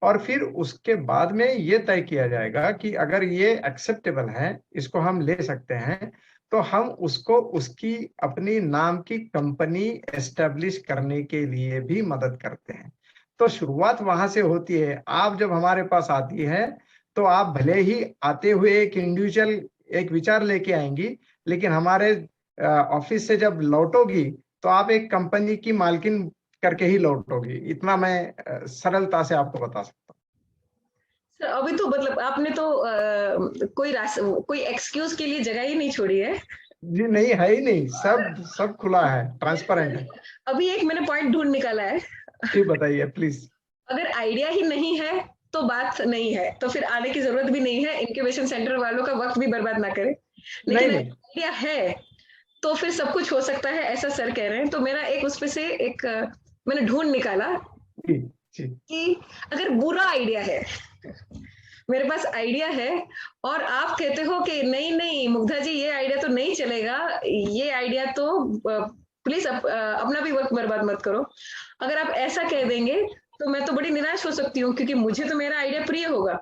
और फिर उसके बाद में ये तय किया जाएगा कि अगर ये एक्सेप्टेबल है, इसको हम ले सकते हैं, तो हम उसको उसकी अपनी नाम की कंपनी एस्टेब्लिश करने के लिए भी मदद करते हैं। तो शुरुआत वहां से होती है। आप जब हमारे पास आती है तो आप भले ही आते हुए एक इंडिविजुअल एक विचार लेके आएंगी, लेकिन हमारे ऑफिस से जब लौटोगी तो आप एक कंपनी की मालकिन करके ही लौटोगी। इतना मैं सरलता से आपको बता सकता हूँ। सर अभी तो मतलब आपने तो कोई एक्सक्यूज के लिए जगह ही नहीं छोड़ी है। जी नहीं, है ही नहीं, सब खुला है, ट्रांसपेरेंट है। अभी एक मैंने पॉइंट ढूंढ निकाला है। जी बताइए प्लीज। अगर आइडिया ही नहीं है तो बात नहीं है, तो फिर आने की जरूरत भी नहीं है। इंक्यूबेशन सेंटर वालों का वक्त भी बर्बाद ना करें। लेकिन आइडिया है तो फिर सब कुछ हो सकता है, ऐसा सर कह रहे हैं। तो मेरा एक उस पे से एक मैंने ढूंढ निकाला कि अगर बुरा आइडिया है, मेरे पास आइडिया है और आप कहते हो कि नहीं मुग्धा जी ये आइडिया तो नहीं चलेगा, ये आइडिया तो प्लीज अपना भी वक्त बर्बाद मत करो। अगर आप ऐसा कह देंगे तो मैं तो बड़ी निराश हो सकती हूँ, क्योंकि मुझे तो मेरा आइडिया प्रिय होगा।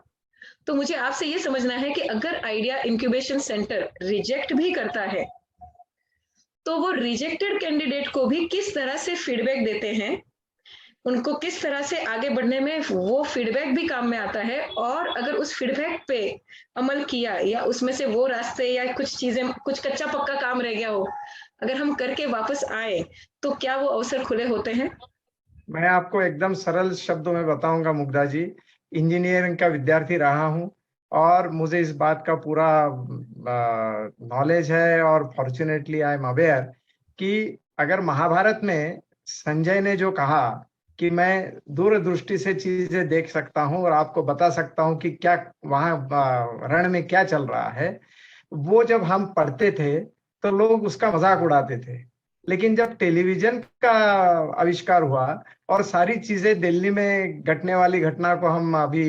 तो मुझे आपसे ये समझना है कि अगर आइडिया इंक्यूबेशन सेंटर रिजेक्ट भी करता है तो वो रिजेक्टेड कैंडिडेट को भी किस तरह से फीडबैक देते हैं, उनको किस तरह से आगे बढ़ने में वो फीडबैक भी काम में आता है। और अगर उस फीडबैक पे अमल किया या उसमें से वो रास्ते या कुछ चीजें, कुछ कच्चा पक्का काम रह गया हो, अगर हम करके वापस आए तो क्या वो अवसर खुले होते हैं? मैं आपको एकदम सरल शब्दों में बताऊंगा मुग्धा जी। इंजीनियरिंग का विद्यार्थी रहा हूं और मुझे इस बात का पूरा नॉलेज है, और फॉर्चुनेटली आई एम अवेयर कि अगर महाभारत में संजय ने जो कहा कि मैं दूरदृष्टि से चीजें देख सकता हूँ और आपको बता सकता हूँ कि क्या वहां रण में क्या चल रहा है। वो जब हम पढ़ते थे तो लोग उसका मजाक उड़ाते थे, लेकिन जब टेलीविजन का आविष्कार हुआ और सारी चीजें दिल्ली में घटने वाली घटना को हम अभी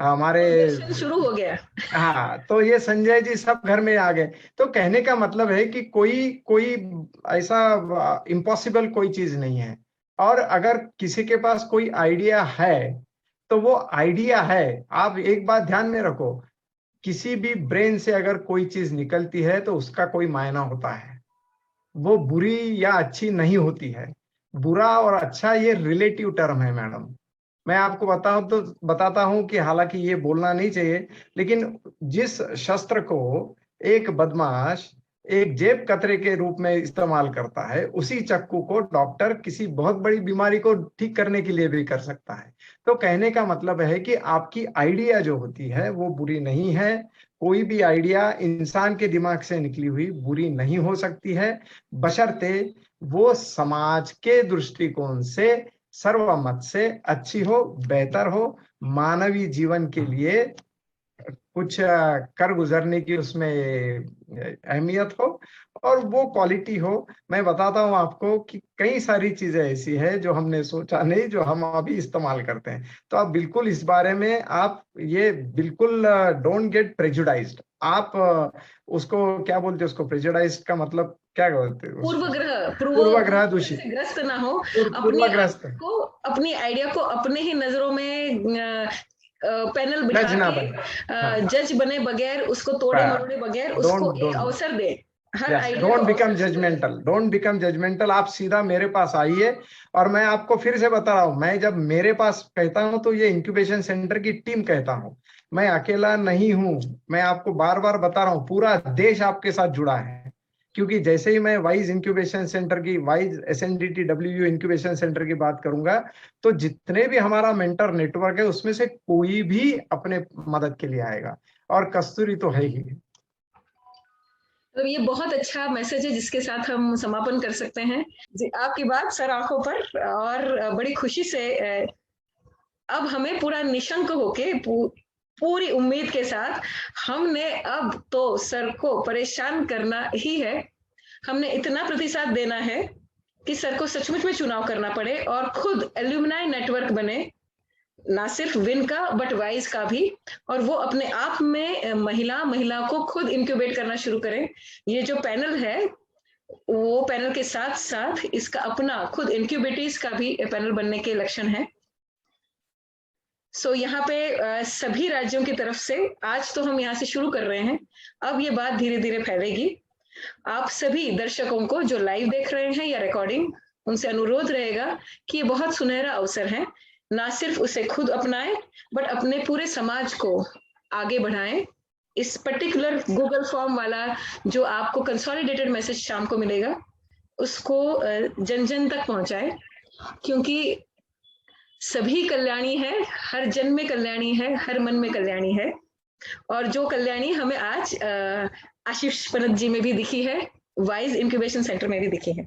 हमारे शुरू हो गया। हाँ, तो ये संजय जी सब घर में आ गए। तो कहने का मतलब है कि कोई कोई ऐसा इम्पॉसिबल कोई चीज नहीं है, और अगर किसी के पास कोई आइडिया है तो वो आइडिया है। आप एक बात ध्यान में रखो, किसी भी ब्रेन से अगर कोई चीज निकलती है तो उसका कोई मायना होता है, वो बुरी या अच्छी नहीं होती है। बुरा और अच्छा ये रिलेटिव टर्म है मैडम। मैं आपको बताता हूं कि हालांकि ये बोलना नहीं चाहिए, लेकिन जिस शस्त्र को एक बदमाश एक जेब कतरे के रूप में इस्तेमाल करता है, उसी चक्कू को डॉक्टर किसी बहुत बड़ी बीमारी को ठीक करने के लिए भी कर सकता है। तो कहने का मतलब है कि आपकी आइडिया जो होती है वो बुरी नहीं है। कोई भी आइडिया इंसान के दिमाग से निकली हुई बुरी नहीं हो सकती है, बशर्ते वो समाज के दृष्टिकोण से सर्वमत से अच्छी हो, बेहतर हो, मानवीय जीवन के लिए कुछ कर गुजरने की उसमें अहमियत हो और वो क्वालिटी हो। मैं बताता हूँ आपको कि कई सारी चीजें ऐसी है जो हमने सोचा नहीं, जो हम अभी इस्तेमाल करते हैं। तो आप बिल्कुल इस बारे में आप ये बिल्कुल डोंट गेट प्रेजुडाइज्ड। आप उसको क्या बोलते हैं, उसको प्रेजुडाइज्ड का मतलब क्या बोलते हैं? पूर्वग्रह दूषित, ग्रस्त ना हो, पूर्वग्रस्त को अपनी आइडिया को अपने ही नजरों में पैनल जज ना बिठा के जज बने बगैर, उसको तोड़े मरोड़े बगैर उसको एक अवसर दे। हर idea don't become judgmental, don't become judgmental. आप सीधा मेरे पास आइए, और मैं आपको फिर से बता रहा हूं, मैं जब मेरे पास कहता हूं तो ये इंक्यूबेशन सेंटर की टीम कहता हूं, मैं अकेला नहीं हूं। मैं आपको बार बार बता रहा हूं, पूरा देश आपके साथ जुड़ा है। क्योंकि जैसे ही मैं वाइज इंक्यूबेशन सेंटर की, वाइज SNDTW इंक्यूबेशन सेंटर की बात करूंगा, तो जितने भी हमारा मेंटर नेटवर्क है उसमें से कोई भी अपने मदद के लिए आएगा, और कस्तूरी तो है ही। तो ये बहुत अच्छा मैसेज है जिसके साथ हम समापन कर सकते हैं। जी, आपकी बात सर आंखों पर, और बड़ी खुशी से अब हमें पूरा निशंक होके पूरी उम्मीद के साथ हमने अब तो सर को परेशान करना ही है। हमने इतना प्रतिसाद देना है कि सर को सचमुच में चुनाव करना पड़े और खुद एल्यूमिनाई नेटवर्क बने, ना सिर्फ विन का बट वाइज का भी, और वो अपने आप में महिला को खुद इंक्यूबेट करना शुरू करें। ये जो पैनल है वो पैनल के साथ साथ इसका अपना खुद इंक्यूबेटर्स का भी पैनल बनने के लक्षण है। सो यहाँ पे सभी राज्यों की तरफ से आज तो हम यहाँ से शुरू कर रहे हैं, अब ये बात धीरे धीरे फैलेगी। आप सभी दर्शकों को जो लाइव देख रहे हैं या रिकॉर्डिंग, उनसे अनुरोध रहेगा कि ये बहुत सुनहरा अवसर है, ना सिर्फ उसे खुद अपनाएं बट अपने पूरे समाज को आगे बढ़ाएं। इस पर्टिकुलर गूगल फॉर्म वाला जो आपको कंसोलिडेटेड मैसेज शाम को मिलेगा, उसको जन जन तक पहुंचाएं, क्योंकि सभी कल्याणी है, हर जन में कल्याणी है, हर मन में कल्याणी है। और जो कल्याणी हमें आज आशीष पनत जी में भी दिखी है, वाइज इंक्यूबेशन सेंटर में भी दिखी है।